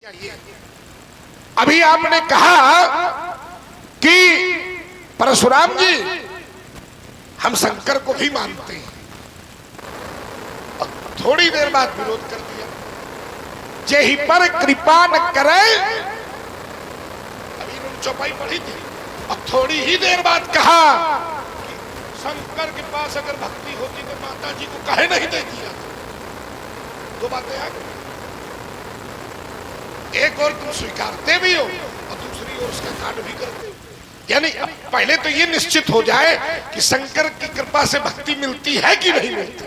अभी आपने कहा कि परशुराम जी हम शंकर को भी मानते हैं, और थोड़ी देर बाद विरोध कर दिया। जेहि पर कृपा न करे, अभी इन्होंने चौपाई पढ़ी थी, और थोड़ी ही देर बाद कहा कि शंकर के पास अगर भक्ति होती तो माता जी को काहे नहीं दे दिया। दो बातें आ गई, एक और तुम स्वीकारते भी हो और दूसरी ओर उसका काट भी करते हो। यानी पहले तो ये निश्चित हो जाए कि शंकर की कृपा से भक्ति मिलती है कि नहीं मिलती।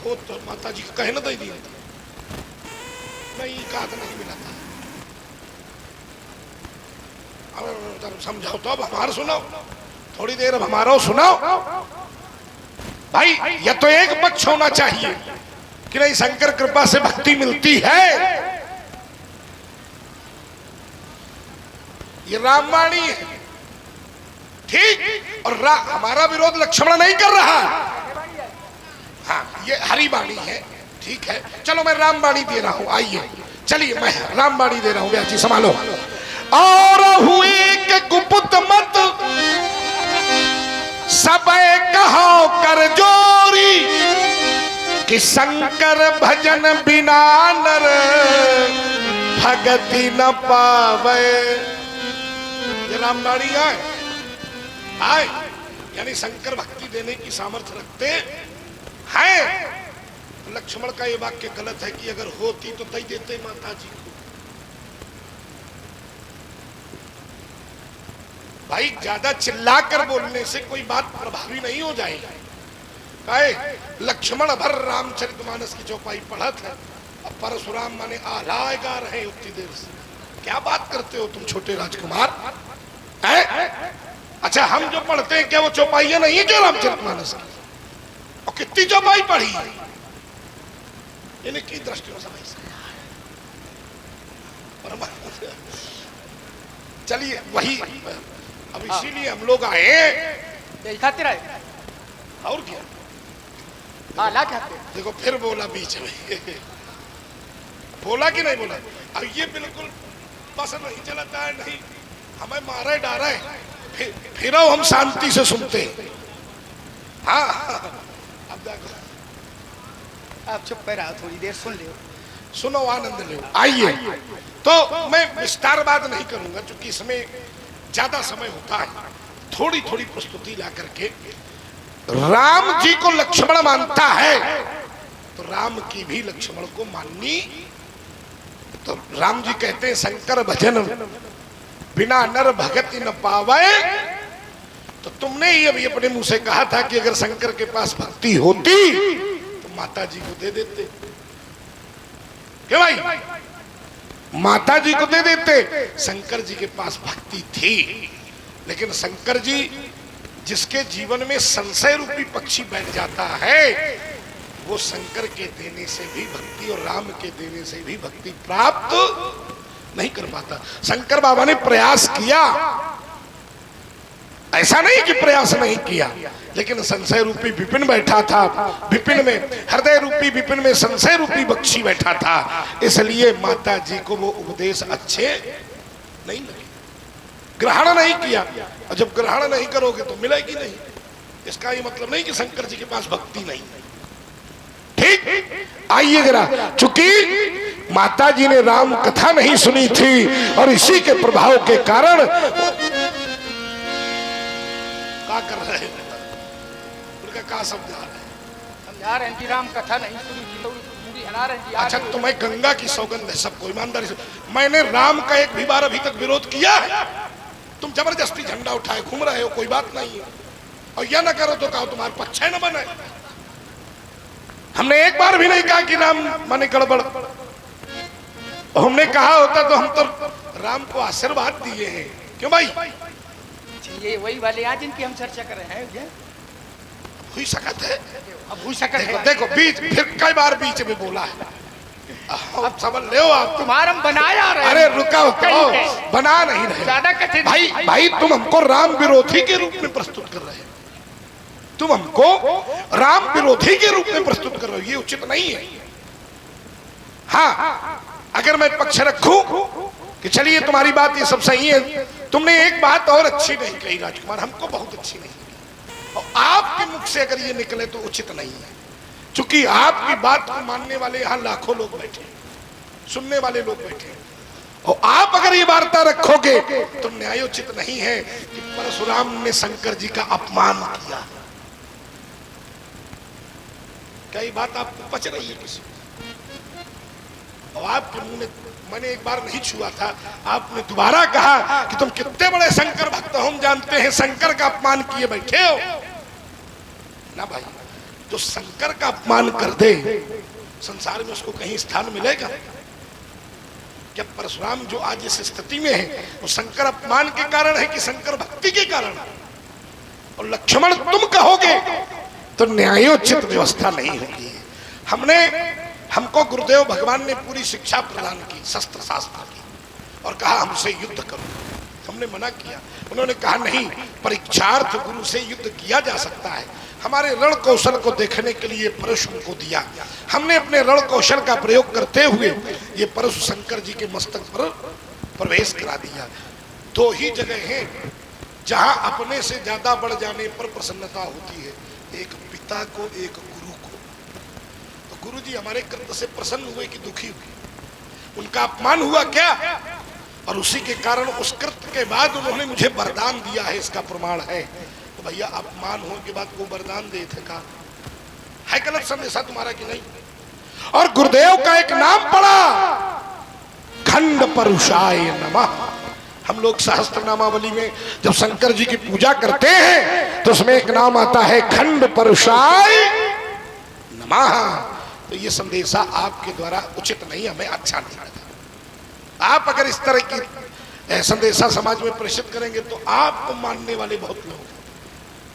हो तो माता जी को कहे ना दे दिया, नहीं कहा तो नहीं मिला था। अब समझाओ तो, अब हमारा सुनाओ, थोड़ी देर अब हमारा सुनाओ भाई। यह तो एक पक्ष होना चाहिए कि नहीं शंकर कृपा से भक्ति मिलती है, ये रामवाणी है, ठीक। और हमारा विरोध लक्ष्मण नहीं कर रहा, हाँ ये हरिवाणी है, ठीक है। चलो मैं रामवाणी दे रहा हूं, आइए चलिए मैं रामवाणी दे रहा हूं, व्यास जी संभालो। और हुए के कुपुत मत सब कहो कर जोरी, कि शंकर भजन बिना नर भगति न पावे। ये रामवाणी आए, यानी शंकर भक्ति देने की सामर्थ्य रखते हैं। लक्ष्मण का ये वाक्य गलत है कि अगर होती तो दे देते माता जी को। भाई ज्यादा चिल्लाकर बोलने से कोई बात प्रभावी नहीं हो जाएगी। लक्ष्मण भर रामचरितमानस की चौपाई पढ़ा था, अब परशुराम माने आलाय गा रहे उतनी देर से। क्या बात करते हो तुम छोटे राजकुमार है? अच्छा हम जो पढ़ते हैं क्या वो चौपाइयां नहीं है जो रामचरितमानस की? और कितनी चौपाई पढ़ी इनकी दृष्टि में समझ। चलिए वही, अब इसीलिए हम लोग आए खातिर आए, और क्या देखो फिर बोला बीच में बोला कि नहीं बोला। अब ये बिल्कुल पसंद नहीं चलता है, नहीं हमें मारे डारा है, फिर हम शांति से सुनते हैं। हाँ अब देखो, आप चुप कर रहा, थोड़ी देर सुन लो, सुनो आनंद लो। आइए तो मैं विस्तार बात नहीं करूंगा क्योंकि इसमें ज्यादा समय होता है, थोड़ी थोड़ी प्रस्तुति ला करके। राम जी को लक्ष्मण मानता है तो राम की भी लक्ष्मण को माननी। तो राम जी कहते हैं शंकर भजन बिना नर भगति न पावे। तो तुमने ही अभी अपने मुंह से कहा था कि अगर शंकर के पास भक्ति होती तो माता जी को दे देते। क्यों भाई? माता जी को दे देते। शंकर जी के पास भक्ति थी, लेकिन शंकर जी जिसके जीवन में संशय रूपी पक्षी बैठ जाता है वो शंकर के देने से भी भक्ति और राम के देने से भी भक्ति प्राप्त नहीं कर पाता। शंकर बाबा ने प्रयास किया, ऐसा नहीं कि प्रयास नहीं किया, लेकिन संशय रूपी विपिन बैठा था, विपिन में हृदय रूपी विपिन में संशय रूपी पक्षी बैठा था, इसलिए माता जी को वो उपदेश अच्छे नहीं लगे, ग्रहण नहीं किया। और जब ग्रहण नहीं करोगे तो मिलेगी नहीं। इसका ये मतलब नहीं कि शंकर जी के पास भक्ति नहीं। ठीक, आइए जरा, चूंकि माता जी ने राम कथा नहीं सुनी थी और इसी के प्रभाव के कारण क्या कर रहे हैं, उनका क्या समझा रहे हैं? राम कथा नहीं सुनी थी तो पूरी हला रही। अच्छा तो मैं गंगा की सौगंध है सबको ईमानदारी से, मैंने राम का एक भी बार अभी तक विरोध किया है? तुम जबरदस्ती झंडा उठाए घूम रहे हो, कोई बात नहीं है। और यह ना करो तो कहो तुम्हारे पक्ष न बने। हमने एक बार भी नहीं कहा कि राम माने गड़बड़। हमने कहा होता तो हम तो राम को आशीर्वाद दिए हैं। क्यों भाई? ये वही वाले आज इनकी हम चर्चा कर रहे हैं। हुई सकत है, अब हुई सकत है। देखो बीच फिर कई बार बीच में बोला है, अब समझ लो आप। तुम्हारा बनाया रहे। अरे रुका बना नहीं रहे ज्यादा कठिन भाई तुम हमको राम विरोधी के रूप में प्रस्तुत कर रहे हो। तुम हमको राम विरोधी के रूप में प्रस्तुत कर रहे हो, ये उचित नहीं है। हाँ, अगर मैं पक्ष रखूं कि चलिए तुम्हारी बात ये सब सही है, तुमने एक बात और अच्छी नहीं कही राजकुमार, हमको बहुत अच्छी नहीं लगी, और आपके मुख से अगर ये निकले तो उचित नहीं है, क्योंकि आपकी बात को मानने वाले यहाँ लाखों लोग बैठे, सुनने वाले लोग बैठे, और आप अगर ये वार्ता रखोगे तो न्यायोचित नहीं है कि परशुराम ने शंकर जी का अपमान किया। क्या ये बात आपको पच रही है किसी? और आपके मुंह में मैंने एक बार नहीं छुआ था, आपने दोबारा कहा कि तुम कितने बड़े शंकर भक्त हो, हम जानते हैं, शंकर का अपमान किए बैठे हो ना भाई। जो शंकर का अपमान कर दे संसार में उसको कहीं स्थान मिलेगा क्या? परशुराम जो आज इस स्थिति में है वो शंकर अपमान के कारण है कि शंकर भक्ति के कारण? और लक्ष्मण तुम कहोगे तो न्यायोचित व्यवस्था नहीं होगी। हमको गुरुदेव भगवान ने पूरी शिक्षा प्रदान की, शस्त्र शास्त्र की, और कहा हमसे युद्ध करो। हमने मना किया, उन्होंने कहा नहीं, परीक्षार्थ गुरु से युद्ध किया जा सकता है। हमारे रण कौशल को देखने के लिए परशु को दिया, हमने अपने रण कौशल का प्रयोग करते हुए ये परशु शंकर जी के मस्तक पर प्रवेश करा दिया। दो ही जगह हैं जहां अपने से ज्यादा बढ़ जाने पर प्रसन्नता होती है, एक पिता को, एक गुरु को। तो गुरु जी हमारे कृत्य से प्रसन्न हुए कि दुखी हुए? उनका अपमान हुआ क्या? और उसी के कारण उस कृत्य के बाद उन्होंने मुझे वरदान दिया है, इसका प्रमाण है। तो भैया अपमान होने के बाद वो वरदान दे थे का है गलत संदेशा तुम्हारा कि नहीं? और गुरुदेव का एक नाम पड़ा, खंड परुषाय नमः। हम लोग सहस्त्र नामावली में जब शंकर जी की पूजा करते हैं तो उसमें एक नाम आता है खंड परुषाय नमः। तो ये संदेशा आपके द्वारा उचित नहीं, हमें अच्छा नहीं लगा। आप अगर इस तरह की संदेशा समाज में प्रेषित करेंगे तो आपको मानने वाले बहुत लोग,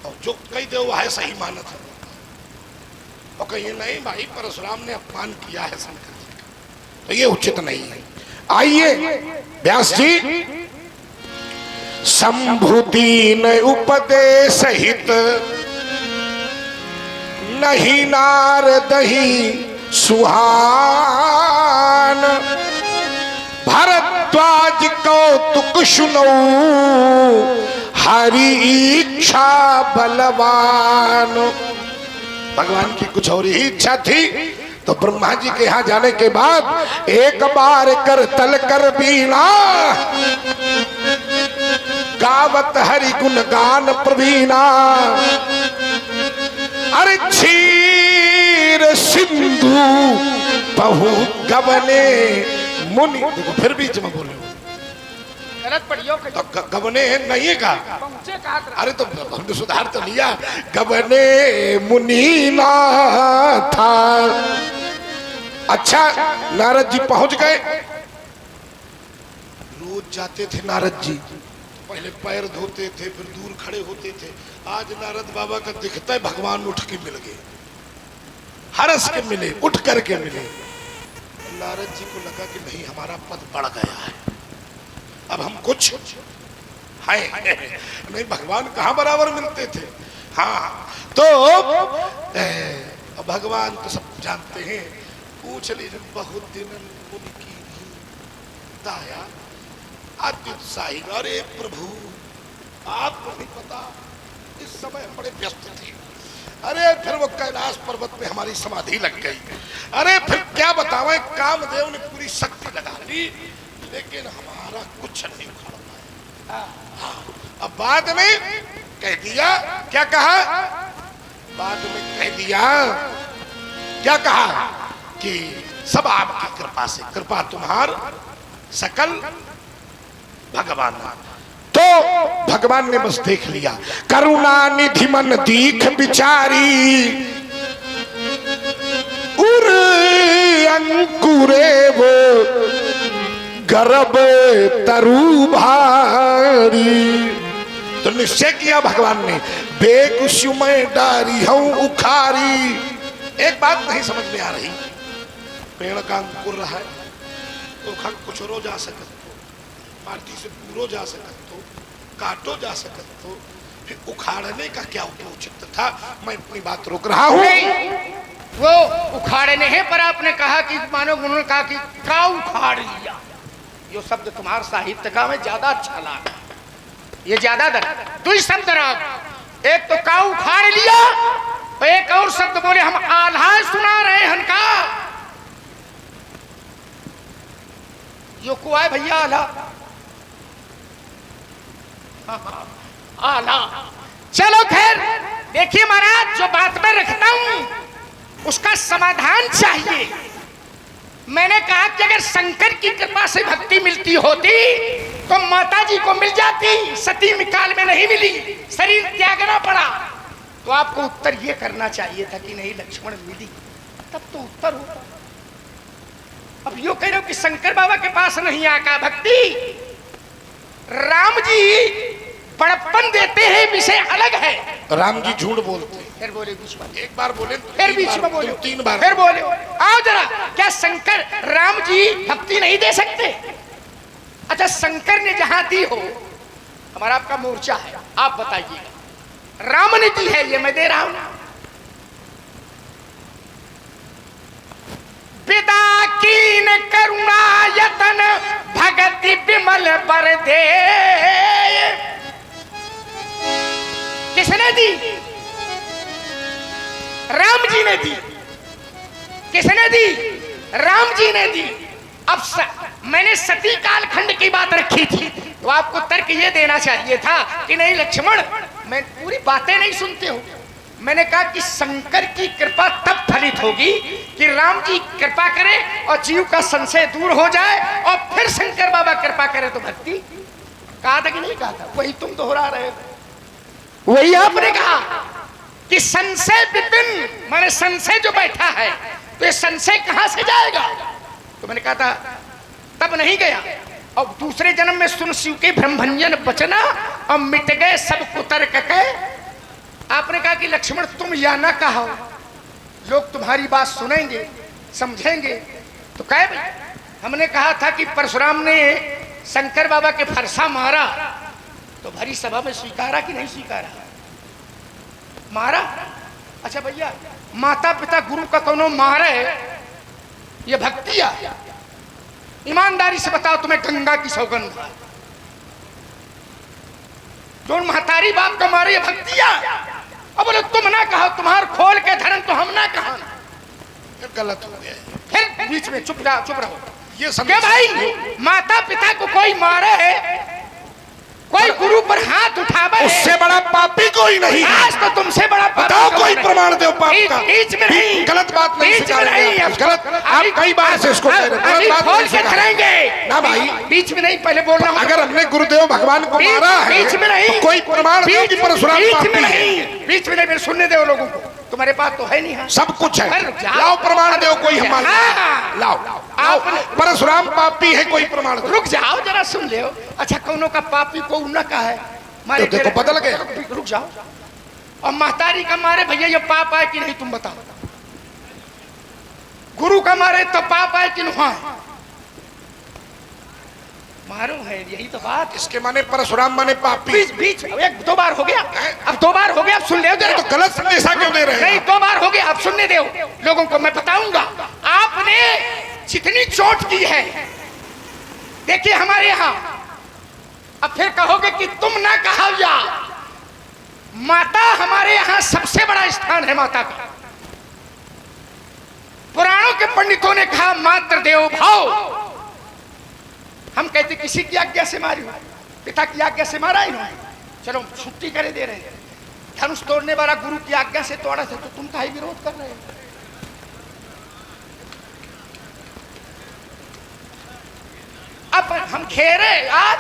और जो कई दे वो है सही मानत है, और कहिए नहीं भाई परशुराम ने अपमान किया है शंकर जी का, तो ये उचित नहीं है। आइए व्यास जी, संभुदीन उपदेश हित नहीं नारदहि सुहान, भरद्वाज कौतुक सुनो हरि इच्छा बलवान। भगवान की कुछ और ही इच्छा थी, तो ब्रह्मा जी के यहाँ जाने के बाद एक बार कर तल कर बीना, गावत हरि गुण गान प्रवीणा, अरे क्षीर सिंधु बहु गवने मुनि। देखो फिर बीच में बोले गलत पढ़ियो तो गवने नहीं है का? अरे तो हमने सुधार तो लिया, गवने मुनि ना था। अच्छा नारद जी पहुंच गए, रोज जाते थे नारद जी, पहले पैर धोते थे फिर दूर खड़े होते थे। आज नारद बाबा का दिखता है भगवान उठ के मिल गए, हरस के मिले, उठ करके मिले। नारद जी को लगा कि नहीं हमारा पद बढ़ गया है, अब हम कुछ है नहीं, भगवान कहाँ बराबर मिलते थे। हाँ तो भगवान तो सब जानते हैं, पूछ लीजिए बहुत दिन उनकी दाया अत्युत्साही। अरे प्रभु आपको नहीं पता इस समय बड़े व्यस्त थे। अरे फिर वो कैलाश पर्वत पे हमारी समाधि लग गई। अरे फिर क्या बतावें, कामदेव ने पूरी शक्ति लगा ली लेकिन हमारा कुछ नहीं उखाड़ पाया। अब बाद में कह दिया, क्या कहा? बाद में कह दिया, क्या कहा कि सब आपकी कृपा से, कृपा तुम्हार सकल भगवान। तो भगवान ने बस देख लिया, करुणा निधि मन दीख बिचारी, उर अंकुरे वो गर्भ तरु भारी। तो निश्चय किया भगवान ने, बेकुशु में डारी हूं उखारी। एक बात नहीं समझ में आ रही, पेड़ का अंकुर रहा है तो कुछ रो जा सकत हो, माटी से पूरो जा सकत हो, काटो जा सकत हो, फिर उखाड़ने का क्या उचित था? मैं अपनी बात रोक रहा हूं। वो उखाड़ने हैं, पर आपने कहा कि मानो उन्होंने कहा कि का उखाड़ लिया। यो शब्द तुम्हारे साहित्य का में ज्यादा अच्छा लगा, ये ज्यादा दुई शब्द रहा। एक तो का उखाड़ लिया, और एक और शब्द बोले हम आल्हा सुना रहे हैं का। यो को है भैया आल्हा, आल्हा। चलो खैर, देखिए महाराज, जो बात मैं रखता हूं उसका समाधान चाहिए। मैंने कहा कि अगर शंकर की कृपा से भक्ति मिलती होती तो माता जी को मिल जाती, सती काल में नहीं मिली, शरीर त्यागना पड़ा। तो आपको उत्तर ये करना चाहिए था कि नहीं लक्ष्मण मिली, तब तो उत्तर होता। अब यो कह रहे हो कि शंकर बाबा के पास नहीं आका भक्ति, राम जी बड़प्पन देते हैं, विषय अलग है। राम जी झूठ बोलते हैं। फिर बोले बीच में, एक बार बोले फिर बीच में बोले, 3 बार फिर बोले। आओ जरा, क्या शंकर राम जी भक्ति नहीं दे सकते? अच्छा, शंकर ने जहां दी हो, हमारा आपका मोर्चा है, आप बताइएगा। राम ने दी है, ये मैं दे रहा हूं। पिता कीन करुणा यतन भगति विमल बर दे। किसने दी? राम जी ने दी। किसने दी? राम जी ने दी। अब मैंने सती काल खंड की बात रखी थी, तो आपको तर्क ये देना चाहिए था कि नहीं लक्ष्मण, मैं पूरी बातें नहीं सुनते हो। मैंने कहा कि शंकर की कृपा तब फलित होगी कि राम जी कृपा करे और जीव का संशय दूर हो जाए, और फिर शंकर बाबा कृपा करे तो भक्ति। कहा था कि नहीं कहा था? वही तुम दोहरा रहे हो, वही आपने कहा कि संशय विपिन, माने संशय जो बैठा है, तो ये संशय कहां से जाएगा? तो मैंने कहा था तब नहीं गया। और दूसरे जन्म में सुन शिव के ब्रह्मभंजन बचना, और मिट गए सब कुतर्क के। आपने कहा कि लक्ष्मण तुम या ना कहो, लोग तुम्हारी बात सुनेंगे समझेंगे। तो कहे भाई, हमने कहा था कि परशुराम ने शंकर बाबा के फरसा मारा, तो भरी सभा में स्वीकारा कि नहीं स्वीकारा? मारा। अच्छा भैया, माता पिता गुरु का कोनो मारे, ये भक्ति है? ईमानदारी से बताओ, तुम्हें गंगा की सौगंध है? जो महतारी बाप का मारे, ये भक्ति है? अब बोले तुम ना कहो, तुम्हार खोल के धर्म तो हम ना कहा। गलत हो गया। फिर बीच में चुप रहो। ये क्या भाई, माता पिता को कोई मारे है, कोई गुरु पर हाथ उठावे, उससे बड़ा पापी कोई नहीं है। आज तो तुमसे बड़ा बताओ कोई प्रमाण दो पाप का। बीच में नहीं, गलत बात नहीं नहीं, गलत। आप कई बार से इसको कह रहे हैं ना भाई, बीच में नहीं, पहले बोल रहा हूं। अगर हमने गुरुदेव भगवान को मारा है, बीच में नहीं, तो कोई प्रमाण दो कि परशुराम पापी है। बीच में नहीं, सुनने दो लोगों को। तुम्हारे पास तो है नहीं है, सब कुछ है, लाओ प्रमाण दो कोई। हमारे लाओ, परशुराम पापी है, कोई प्रमाण। रुक जाओ जरा, सुन ले। अच्छा, कौनों का पापी को उन्ना का है मारे, तो देखो बदल गया। रुक जाओ। और महतारी का मारे भैया, ये पाप है कि नहीं तुम बताओ? गुरु का मारे तो पाप है कि नहीं? मारो है, यही तो बात। इसके माने परशुराम माने पापी। बीच एक 2 बार हो गया, अब 2 बार हो गया, अब सुन ले। तो गलत संदेशा क्यों दे रहे हैं? नहीं, 2 बार हो गया, अब सुनने दो लोगों को, मैं बताऊंगा। आपने जितनी चोट की है, देखिए हमारे यहाँ, अब फिर कहोगे कि तुम ना कहा। या माता हमारे यहाँ सबसे बड़ा स्थान है माता का। पुराणों के पंडितों ने कहा मातृ देवो भाव। हम कहते किसी की आज्ञा से मारी, पिता की आज्ञा से मारा इन्होंने, चलो छुट्टी करे दे रहे हैं। धनुष तोड़ने वाला गुरु की आज्ञा से तोड़ा था, तो तुम काहे विरोध कर रहे हो? अब हम खेरे आज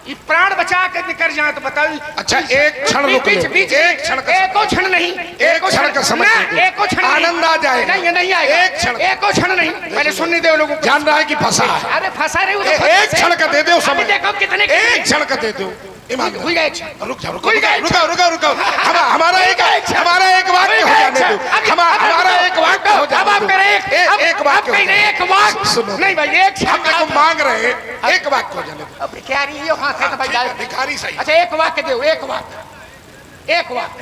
ये प्राण बचा के निकल जाए तो बताओ। अच्छा, एक क्षण रुक लो, एक क्षण का, एको क्षण नहीं, एक क्षण का समय, एको क्षण आनंद आ जाएगा। नहीं, नहीं आएगा एक क्षण, एको क्षण नहीं। पहले सुनने दो लोगों को। जान रहा है कि फंसा है। अरे फंसा नहीं, एक क्षण का दे दो समय। देखो कितने, एक क्षण का दे दो। हुई गए। रुक जाओ, रुको। हमारा एक वाक्य हो जाने दो। हमारा एक वाक्य हो जाने दो। अब आप करें एक वाक्य नहीं भाई, एक हम मांग रहे हैं, एक वाक्य हो जाने दो। अब भिखारी ये हाथ है तो भाई भिखारी सही। अच्छा, एक वाक्य दो, एक वाक्य।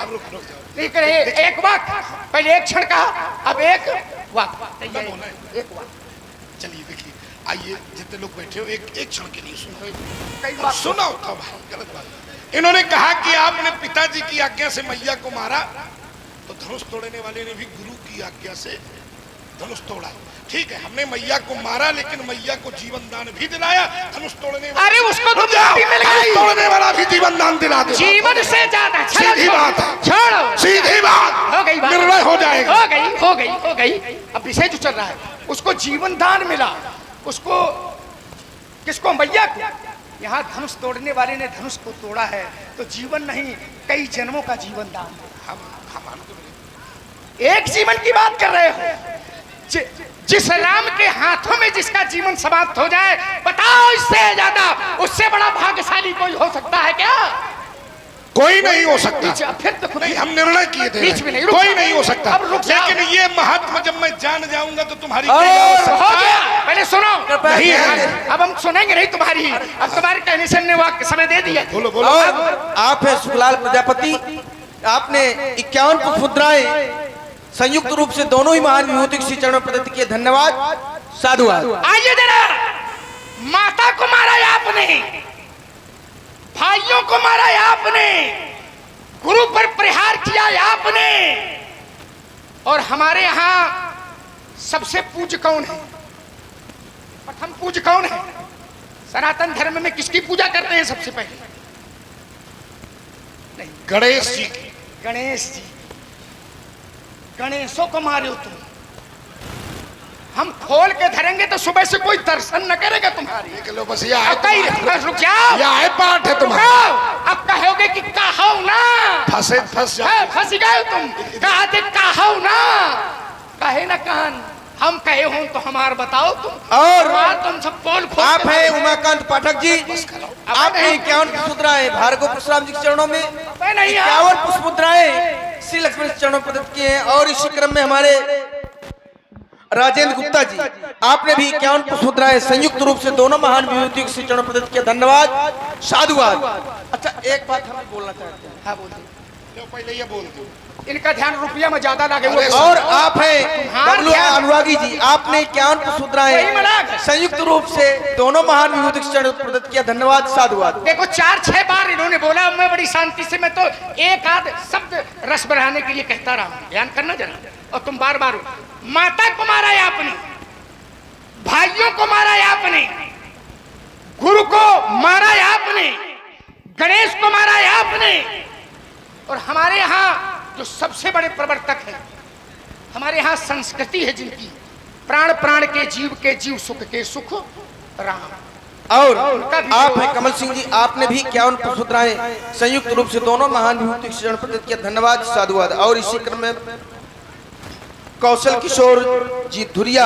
अब रुक जाओ। ठीक है, एक वक्त पहले एक क्षण कहा, अब एक वक्त, एक वक्त। चलिए देखिए, आइए जितने लोग बैठे हो एक क्षण के लिए सुनो। कई बात सुना होता भाई, गलत बात। इन्होंने कहा कि आपने पिताजी की आज्ञा से मैया को मारा, तो धनुष तोड़ने वाले ने भी गुरु की आज्ञा से धनुष तोड़ा। ठीक है, हमने मैया को मारा, लेकिन मैया को जीवन दान भी दिलाया। धनुष तोड़ने वाला, अरे उसको तो मुक्ति मिल गई, तोड़ने वाला भी जीवन दान दिला दे। जीवन से ज्यादा सीधी बात है, छोड़ो, सीधी बात, हो गई बात, निर्णय हो जाएगा। हो गई हो गई हो गई। अब विषय जो चल रहा है, उसको जीवन दान मिला, उसको किसको? मैया को। यहाँ धनुष तोड़ने वाले ने धनुष को तोड़ा है, तो जीवन नहीं कई जन्मों का जीवन दान। हम एक जीवन की बात कर रहे हो, जिस राम के हाथों में जिसका जीवन समाप्त हो जाए, बताओ इससे ज्यादा, उससे बड़ा भाग्यशाली कोई हो सकता है क्या? कोई नहीं हो सकता। फिर तो नहीं, हम निर्णय किए थे, बीच में नहीं, कोई नहीं हो सकता। अब रुक जाओ। लेकिन ये महात्मा जब मैं जान जाऊंगा तो तुम्हारी हो गया, पहले सुनो। नहीं है। अब हम सुनेंगे नहीं तुम्हारी, अब तुम्हारे कहने से हमने वक्त समय दे दिया। बोलो बोलो। और आप है सुखलाल प्रजापति, आपने 51 पुष्पमुद्राएं संयुक्त रूप से दोनों ही महान विभूति श्री चरणों में प्रदत्त किए। धन्यवाद, साधुवाद। आइए जरा, माता को मारा है आपने, भाइयों को मारा है आपने, गुरु पर प्रहार किया है आपने, और हमारे यहाँ सबसे पूज्य कौन है? प्रथम पूज्य कौन है? सनातन धर्म में किसकी पूजा करते हैं सबसे पहले? नहीं, गणेश जी की। गणेश जी। गणेशों को मारे हो तुम, हम खोल के धरेंगे तो सुबह से कोई दर्शन न करेगा तुम्हारी। देख लो, बस ये है, बस रुक जाओ, ये है पाठ है तुम्हारा। अब कहोगे कि कहो ना, फंस जाओ। फंस गए तुम। कहते कहो ना, कहे ना कान, हम कहे हो तो हमार बताओ तुम। और तुम सब पोल खोल आप है उमाकांत पाठक जी, आपने 51 पुष्पमुद्राएं भार्गव परशुराम जी के चरणों में, 51 पुष्पमुद्राएं श्री लक्ष्मण चरणों में प्रदत्त किए हैं। और इसी क्रम में हमारे राजेंद्र गुप्ता जी, आपने भी 51 पुष्पमुद्राएं संयुक्त रूप से दोनों महान विभूतियों के श्री चरणों में प्रदत्त किया। धन्यवाद, साधुवाद। अच्छा, एक बात हमें बोलना चाहते हैं। हाँ बोलिए। पहले ये बोल दो, इनका ध्यान रुपया में ज्यादा लगे। और आप हैं डब्लू अनुरागी जी, आपने 51 पुष्पमुद्राएं संयुक्त रूप से दोनों महान विभूति के चरणों में प्रदत्त किया। धन्यवाद, साधुवाद। देखो 4-6 बार इन्होंने बोला, मैं बड़ी शांति से, मैं तो एक आध शब्द रस बढ़ाने के लिए कहता रहा हूं, ध्यान करना जरा। और तुम बार बार, माता को मारा है आपने, भाइयों को मारा है आपने, गुरु को मारा है आपने, गणेश को मारा है आपने, और हमारे यहाँ जो सबसे बड़े प्रवर्तक हैं, हमारे यहाँ संस्कृति है जिनकी, प्राण प्राण के जीव सुख के सुख राम। और आप हैं कमल सिंह जी, आपने भी 51 पुष्पमुद्राएं संयुक्त रूप से दोनों महान विभूति के चरण प्रदत्त किया। धन्यवाद, साधुवाद। और इसी क्रम में कौशल किशोर जी धुरिया,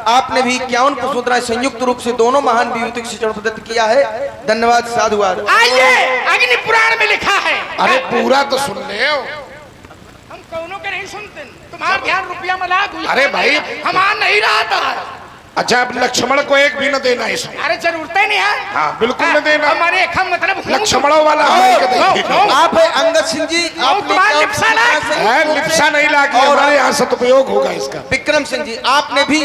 आपने भी 51 पुष्पमुद्राएं संयुक्त रूप से दोनों महान विभूति के चरण प्रदत्त किया है। धन्यवाद, साधुवाद। आइए, अग्नि पुराण में लिखा है। अरे पूरा तो सुन ले। हम कौनों के नहीं सुनते, तुम्हारा ध्यान रुपया में लागू। अरे भाई, हमार नहीं रहा था। अच्छा, अब लक्ष्मण को एक भी न देना इसमें। अरे जरूरत नहीं है। हाँ, बिल्कुल न देना। हमारे एक हम मतलब लक्ष्मणों वाला आप है अंगद सिंह जी, तुम्हारा लिप्सा नहीं लागी, हमारे यहाँ सदुपयोग होगा इसका। विक्रम सिंह जी, आपने भी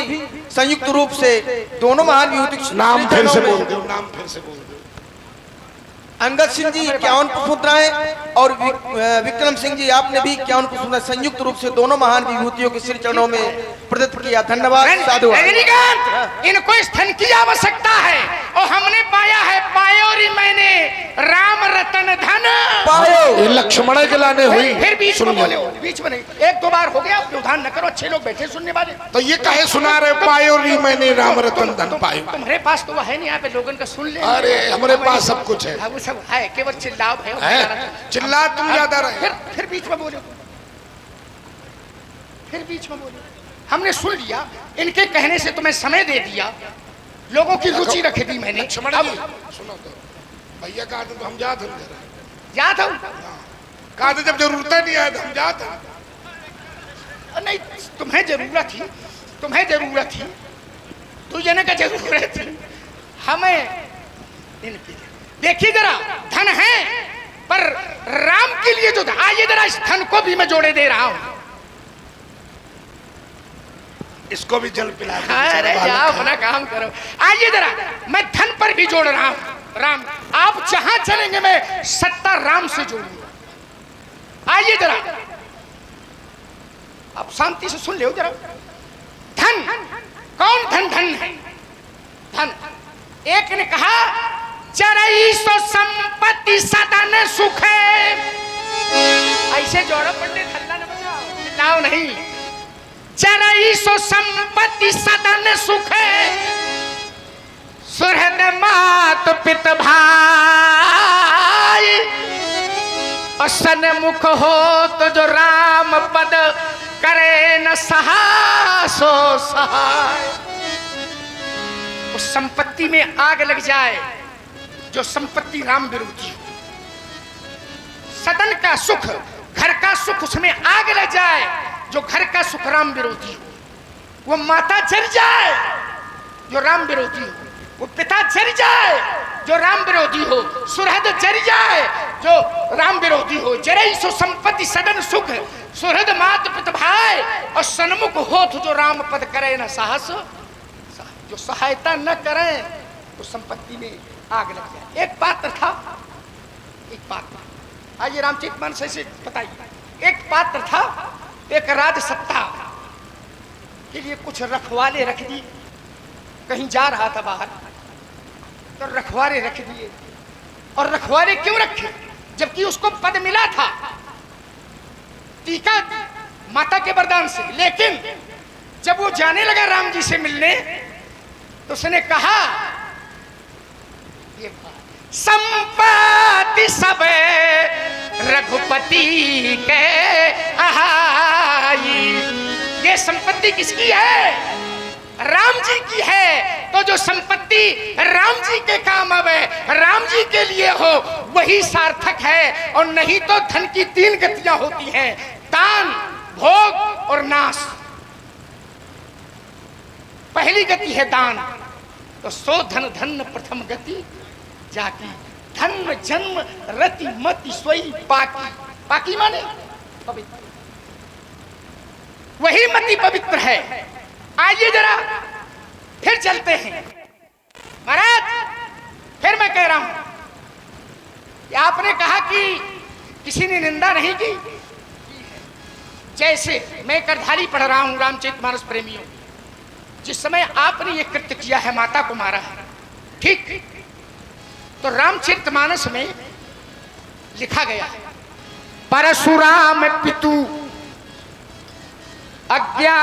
संयुक्त रूप से दोनों महान विभूति नाम फिर से बोल दो, नाम फिर से बोल दो। अंगद सिंह जी 51 पुष्पमुद्राएं, और विक्रम सिंह जी, आपने भी 51 पुष्पमुद्राएं संयुक्त रूप से दोनों महान विभूतियों के श्री चरणों में प्रदत्त किया। धन्यवाद, साधुवाद। इनको स्थन की आवश्यकता है, और हमने पाया है, पायोरी मैंने राम रतन धन पायो। ये लक्ष्मण के लाने हुई। फिर बीच में बोले, बीच में नहीं, 1-2 बार हो गया, व्यवधान न करो, अच्छे लोग बैठे सुनने वाले। तो ये काहे सुना रहे, पायोरी मैंने राम रतन धन पायो। तुम्हारे पास तो है नहीं, यहाँ पे लोगन का सुन ले। अरे हमारे पास सब कुछ है। वो सब है, केवल चिल्लाओ है। चिल्ला तुम ज्यादा रहे। फिर बीच में बोले, फिर बीच में बोले। हमने सुन लिया, इनके कहने से तुम्हें समय दे दिया, लोगों की रुचि रख दी मैंने। लक्ष्मण जी सुनो तो, भैया कहा था तो हम जात हम याद हो, कहा था जब जरूरत नहीं आया तो हम जात। नहीं, तुम्हें जरूरत थी, तुम्हें जरूरत थी, तू जने का जरूरत थी, हमें इनकी। देखिए जरा, धन है पर राम के लिए जो आइए जरा इस धन को भी मैं जोड़े दे रहा हूं। इसको भी जल पिला दो। अरे जाओ अपना काम करो। आइए जरा मैं धन पर भी जोड़ रहा हूं। राम आप जहां चलेंगे मैं सत्ता राम से जोड़ूंगा। आइए जरा आप शांति से सुन ले जरा। धन कौन धन धन है? धन एक ने कहा चरई सो संपत्ति सदन सुख है। ऐसे जोड़ो पंडित, हल्ला न बजाओ, चिल्लाओ नहीं। चरई सो संपत्ति सदन सुख है, सुहृद मात पित भाई, और सन्मुख हो तो जो राम पद करे न सहासो सहाय। उस संपत्ति में आग लग जाए जो संपत्ति राम विरोधी हो। सदन का सुख, घर का सुख, उसमें आग लग जाए जो घर का सुख राम विरोधी हो। वो माता जल जाए जो राम विरोधी हो, वो पिता जल जाए जो राम विरोधी हो, सुहृद जल जाए जो राम विरोधी हो। जरई सो संपत्ति सदन सुख, सुहृद मात पित भाई, और सन्मुख होत जो राम पद करे न साहस। जो सहायता न करें तो संपत्ति में आग लग जाए। एक पात्र था, एक पात्र, आइए रामचरितमानस से बताइए। एक पात्र था, एक राज सत्ता के लिए कुछ रखवाले रख दिए। कहीं जा रहा था बाहर तो रखवारे रख दिए। और रखवारे क्यों रखे? जबकि उसको पद मिला था टीका माता के वरदान से। लेकिन जब वो जाने लगा राम जी से मिलने तो उसने कहा ये संपत्ति सब रघुपति के आहाई। ये संपत्ति किसकी है? राम जी की है। तो जो संपत्ति राम जी के काम आवे, राम जी के लिए हो, वही सार्थक है। और नहीं तो धन की 3 गतियां होती हैं, दान, भोग और नाश। पहली गति है दान, तो सो धन धन प्रथम गति जाकी। धन जन्म रति मति सोई पाकी। पाकी माने पवित्र, वही मति पवित्र है। आइए जरा फिर चलते हैं महाराज। फिर मैं कह रहा हूं कि आपने कहा कि किसी ने निंदा नहीं की। जैसे मैं करधारी पढ़ रहा हूं रामचरितमानस प्रेमियों, जिस समय आपने ये कृत्य किया है, माता को मारा है, ठीक? तो रामचरितमानस में लिखा गया है परशुराम पितु आज्ञा।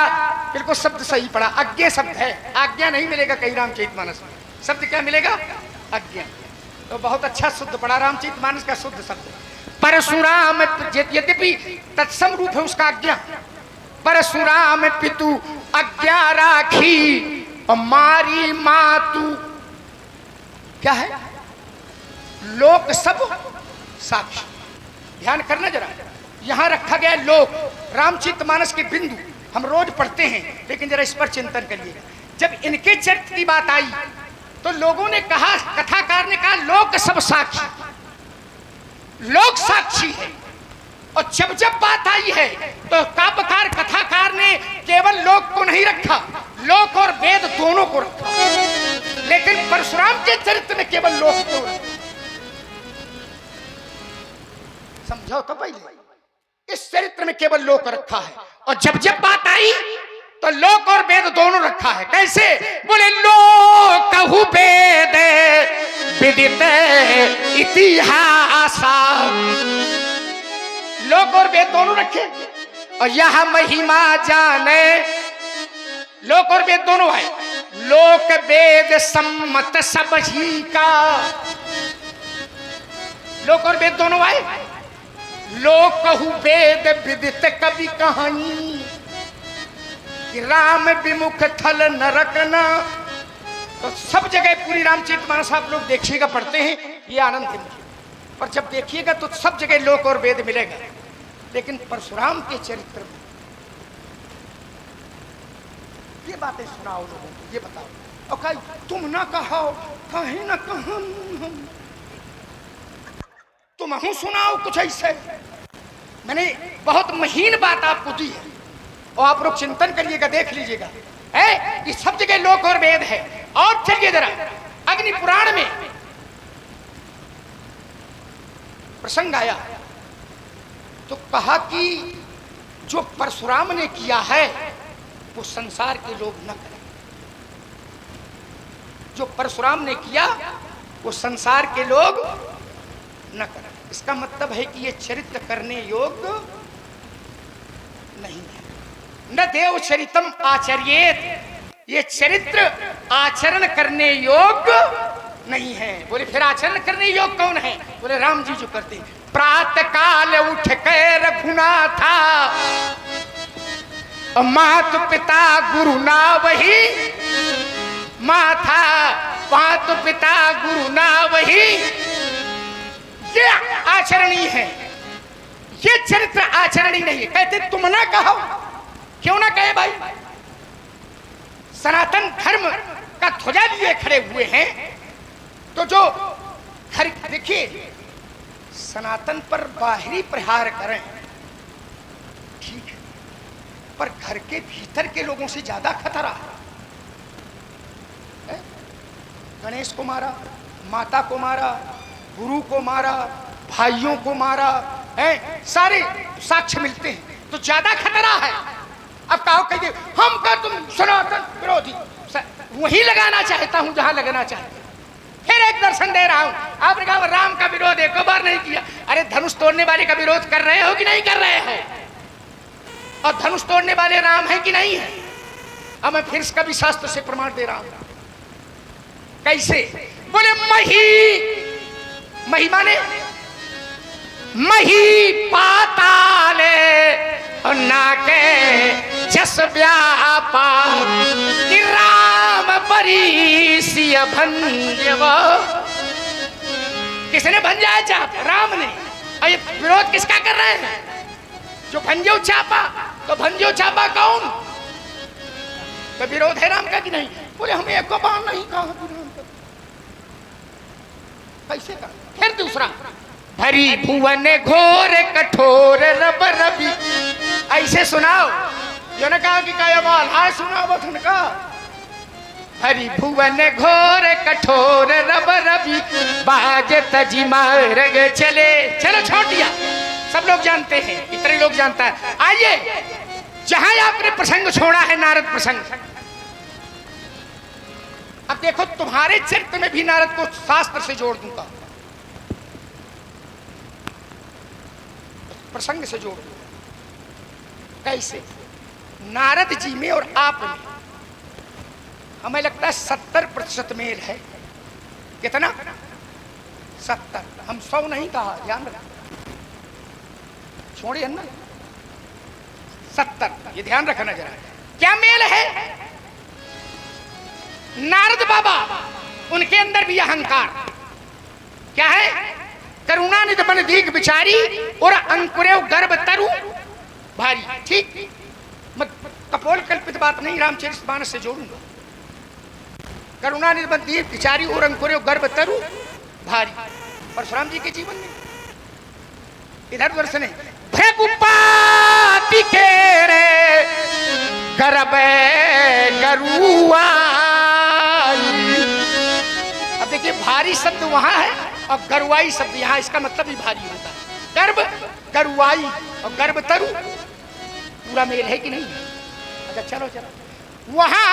बिल्कुल शब्द सही पड़ा, आज्ञा शब्द है, आज्ञा नहीं मिलेगा कहीं रामचरितमानस में। शब्द क्या मिलेगा? आज्ञा। तो बहुत अच्छा शुद्ध पड़ा रामचरितमानस का शुद्ध शब्द परशुराम। यद्यपि तत्सम रूप है उसका आज्ञा। परशुराम पितु आज्ञा राखी और मारी मातु। क्या है? लोक सब साक्षी। ध्यान करना जरा, यहां रखा गया लोक। रामचरितमानस के बिंदु हम रोज पढ़ते हैं, लेकिन जरा इस पर चिंतन करिएगा। जब इनके चरित्र की बात आई तो लोगों ने कहा, कथाकार ने कहा लोक सब साक्षी, लोक साक्षी है। और जब जब बात आई है तो काव्यकार कथाकार ने केवल लोक को नहीं रखा, लोक और वेद दोनों को रखा। लेकिन परशुराम के चरित्र में केवल लोक को रखा। समझो तो पहले, इस चरित्र में केवल लोक रखा है। और जब जब बात आई तो लोक और वेद दोनों रखा है। कैसे? बोले लोक कहु वेद विदित इतिहास। लोक और वेद दोनों रखे। और यह महिमा जाने, लोक और वेद दोनों आए। लोक वेद सम्मत सब ही का, लोक और वेद दोनों आए। लोक कहु वेद विदित कवि कहानी, राम विमुख थल नरक न। तो सब जगह पूरी रामचरितमानस आप लोग देखिएगा, पढ़ते हैं, ये आनंद है मुझे। और जब देखिएगा तो सब जगह लोक और वेद मिलेगा। लेकिन परशुराम के चरित्र में ये बातें सुनाओ लोगों को, ये बताओ। और कहीं तुम ना कहो, कहीं ना कहो, तुम हूं सुनाओ कुछ ऐसे। मैंने बहुत महीन बात आपको दी है और आप लोग चिंतन करिएगा, देख लीजिएगा है कि सब जगह लोक और वेद है। और चलिए जरा अग्नि पुराण में प्रसंग आया तो कहा कि जो परशुराम ने किया है वो संसार के लोग न करें। जो परशुराम ने किया वो संसार के लोग न करें। इसका मतलब है कि ये चरित्र करने योग्य नहीं है। न देव चरितम आचर्येत, ये चरित्र आचरण करने योग्य नहीं है। बोले फिर आचरण करने योग्य कौन है? बोले राम जी जो करते। प्रातः काल उठ कर रघुनाथा और मातु पिता गुरु ना वही, माथा मातु पिता गुरु ना वही, ये आचरणीय है, ये चरित्र आचरणीय नहीं है। कहते तुम ना कहो, क्यों ना कहे भाई? सनातन धर्म का ध्वजा लिए खड़े हुए हैं तो जो घर देखिए सनातन पर बाहरी प्रहार करें ठीक है, पर घर के भीतर के लोगों से ज्यादा खतरा है। गणेश को मारा, माता को मारा, गुरु को मारा, भाइयों को मारा है, सारे साक्ष्य मिलते हैं तो ज्यादा खतरा है। अब कहो कहिए हम का तुम सनातन विरोधी, वही लगाना चाहता हूं जहां लगना चाहता। फिर एक दर्शन दे रहा हूं, आपने कहा राम का विरोध एक बार नहीं किया। अरे धनुष तोड़ने वाले का विरोध कर रहे हो कि नहीं कर रहे हो? और धनुष तोड़ने वाले राम है कि नहीं है? अब मैं फिर कभी शास्त्र से प्रमाण दे रहा हूं। कैसे? बोले मही माने मही पाताले और नाके जस व्यापा कि राम परिसिय भंजव। किसने भंजाया चाप? राम ने। और ये विरोध किसका कर रहे हैं? जो भंजो चापा। तो भंजो चापा कौन? तो विरोध है राम का कि नहीं? बोले हमें एक बार नहीं कहा राम का। कैसे कहा? फिर दूसरा भरी भुवन घोर कठोर रब रवि, ऐसे सुनाओ जो ने कहा कि क्या बाल हाय सुनाओ बथन का। हरि भुवन घोर कठोर रब रवि बाज तजी मार्ग चले। चलो छोड़ दिया, सब लोग जानते हैं, इतने लोग जानता है। आइए जहां आपने प्रसंग छोड़ा है नारद प्रसंग, अब देखो तुम्हारे चरित्र में भी नारद को शास्त्र से जोड़ दूंगा, प्रसंग से जोड़ दूंगा। कैसे? नारद जी में और आप में हमें लगता है 70% मेल है। कितना? 70। हम 100 नहीं कहा, ध्यान रखना, छोड़िए ना, 70 ये ध्यान रखना जरा। क्या मेल है? नारद बाबा उनके अंदर भी अहंकार क्या है? करुणा निध मन दीघ विचारी और अंकुरे गर्भ तरु भारी। ठीक, मैं कपोल कल्पित बात नहीं, रामचरितमानस से जोड़ूंगा। करुणा निध मन दीघ विचारी और अंकुरे गर्भ तरु भारी। परशुराम जी के जीवन में इधर उधर से नहीं, भृगुपाति के रे गर्भ गरुआ। अब देखिए भारी शब्द वहां है और गरुआई शब्द यहाँ, इसका मतलब भी भारी होता है। गर्भ गरुआई और गर्भ तरु पूरा मेल है कि नहीं? अच्छा चलो चलो, वहां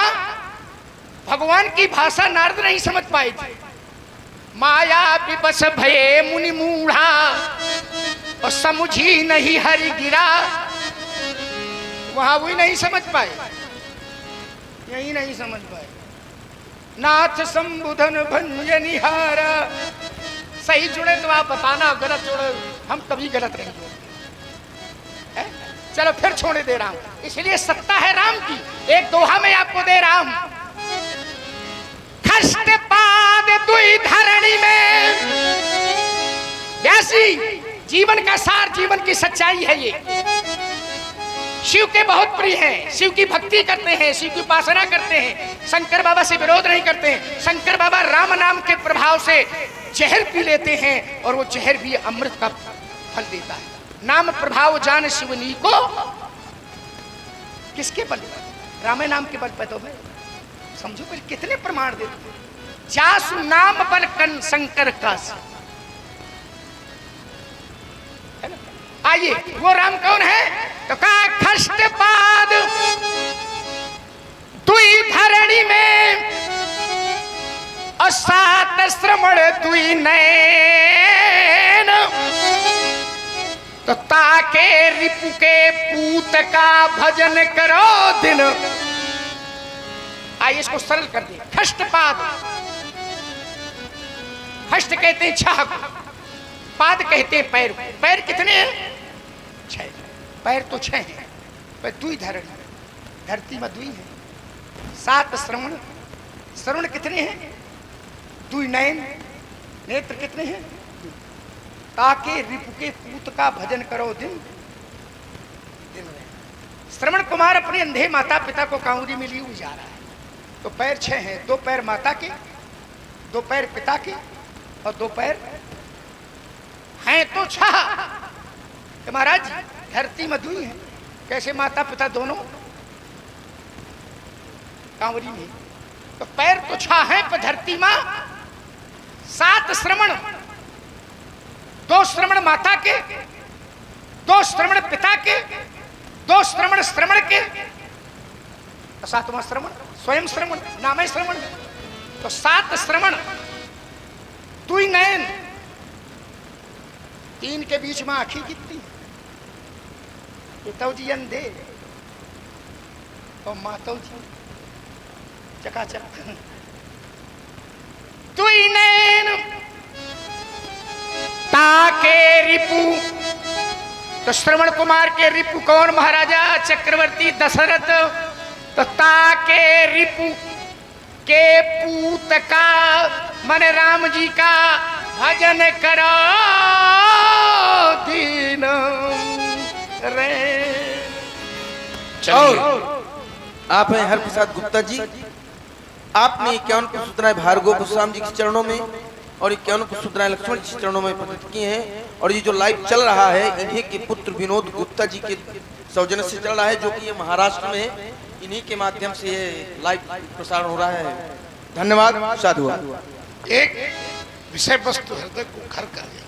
भगवान की भाषा नारद नहीं समझ पाए थे। माया विवश भये मुनि मूढ़ा और समुझी नहीं हरि गिरा, वहां वही नहीं समझ पाए, यही नहीं समझ पाए। नाथ संबुधन भंजनिहारा, सही जुड़े तो आप बताना, गलत जुड़े हम कभी गलत नहीं जोड़ते। चलो फिर छोड़े दे रहा हूं, इसलिए सत्ता है राम की। एक दोहा में आपको दे रहा हूं, खष्ट पाद दुई धरणी में, ऐसी जीवन का सार, जीवन की सच्चाई है ये। शिव के बहुत प्रिय हैं, शिव की भक्ति करते हैं, शिव की उपासना करते हैं, शंकर बाबा से विरोध नहीं करते हैं। शंकर बाबा राम नाम के प्रभाव से जहर पी लेते हैं और वो जहर भी अमृत का फल देता है। नाम प्रभाव जान शिवनी को, किसके बल पर? राम नाम के बल पर। तो भाई समझो फिर कितने प्रमाण देते हैं। जासु नाम बल कन शंकर का। आइए वो राम कौन है? तो कहा खष्टपाद दुई धरणी में और 7 श्रवण दुई नैन, तो ताके रिपु के पूत का भजन करो दिन। आइए इसको सरल कर दिए। खष्टपाद, खष्ट कहते हैं छह, पाद कहते हैं पैर। पैर कितने हैं? 6। पैर तो 6 हैं, पर दुई धरणी, धरती में दुई है। 7 श्रवण, श्रवण कितने हैं? दुई नयन, नेत्र कितने हैं? ताके रिपु के पूत का भजन करो दिन। श्रवण कुमार अपने अंधे माता पिता को कांवरी में लिए जा रहा है। तो पैर 6 हैं, 2 पैर माता के, 2 पैर पिता के और 2 पैर हैं तो 6। महाराज धरती में दुई है, कैसे माता पिता दोनों कांवरी में? तो पैर तो 6 हैं पर धरती में 7 श्रवण, 2 श्रवण माता के, 2 श्रवण पिता के, 2 श्रवण श्रवण के, 7वां श्रवण स्वयं श्रवण, नाम श्रवण। तो 7 श्रवण, दुई नयन, 3 के बीच में आंखें कितनी? पिताओ जी अंधे और माताओ जी चकाचक। दुई नैन ताके रिपु, तो श्रवण कुमार के रिपु कौन? महाराजा चक्रवर्ती दशरथ। तो ताके रिपु के पूत का, मन राम जी का भजन करो दीन रे। और आप हैं हरप्रसाद गुप्ता जी, आपने 51 पुस्तकाएं भार्गव परशुराम जी के चरणों में और 51 पुस्तकाएं लक्ष्मण जी के चरणों में प्रकट की हैं। और ये जो लाइव चल रहा है इन्हीं के पुत्र विनोद गुप्ता जी के सौजन्य से चल रहा है, जो कि ये महाराष्ट्र में है। इन्हीं के माध्यम से ये लाइव प्रसारण हो रहा है। धन्यवाद, साधुवाद। एक विषय वस्तु हृदय को घर कर गया।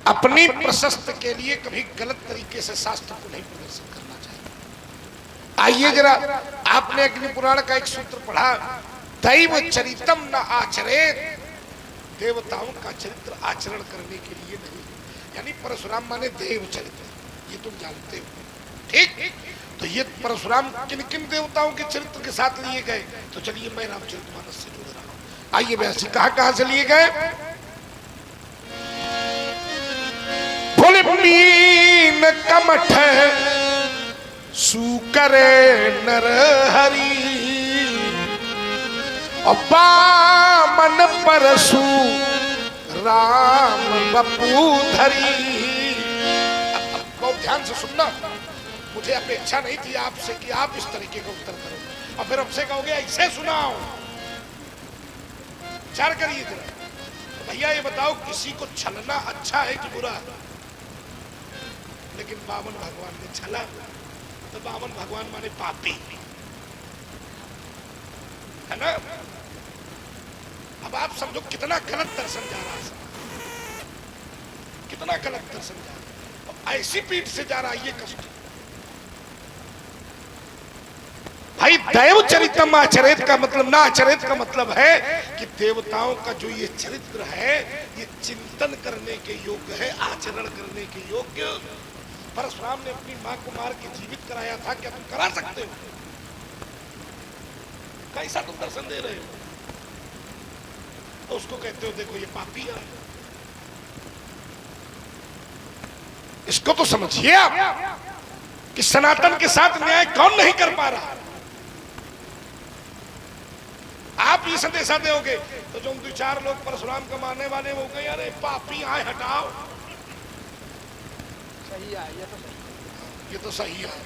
अपनी प्रशस्त के लिए कभी गलत तरीके से शास्त्र को नहीं प्रदर्शित करना चाहिए। आइए जरा, आपने अग्नि पुराण का एक सूत्र पढ़ा, दैव चरितम न आचरेत। देवताओं का चरित्र आचरण करने के लिए नहीं, यानी परशुराम माने देव चरित्र, ये तुम जानते हो, ठीक? तो ये परशुराम किन किन देवताओं के चरित्र के साथ लिए गए? तो चलिए मैं रामचरितमानस से जुड़ रहा हूं। आइए वैसे कहां से लिए गए? बोले मीन कमठ सुकरे नर हरि और बामन परशु राम बपू धरी। अब बहुत ध्यान से सुनना, मुझे अपेक्षा नहीं थी आपसे कि आप इस तरीके का उत्तर करो और फिर हमसे कहोगे ऐसे सुनाओ। विचार करिए जरा। तो भैया ये बताओ, किसी को छलना अच्छा है कि बुरा? लेकिन बामन भगवान ने छला, तो बामन भगवान माने पापी है ना। अब आप समझो कितना गलत दर्शन जा रहा है, कितना गलत दर्शन जा रहा है, ऐसी पीठ से जा रहा है, ये कष्ट। भाई दैव चरितम आचरित का मतलब, ना आचरित का मतलब है कि देवताओं का जो ये चरित्र है ये चिंतन करने के योग्य है, आचरण करने के योग्य। परशुराम ने अपनी मां को मार के जीवित कराया था, क्या तुम करा सकते हो? कैसा तुम दर्शन दे रहे हो? तो उसको कहते हो देखो ये पापी है। इसको तो समझिए आप कि सनातन के साथ न्याय कौन नहीं कर पा रहा। आप ये संदेशा दोगे तो जो 2-4 लोग परशुराम को मानने वाले वो कहे अरे पापी आए हटाओ। सही है, ये तो सही। ये तो सही है।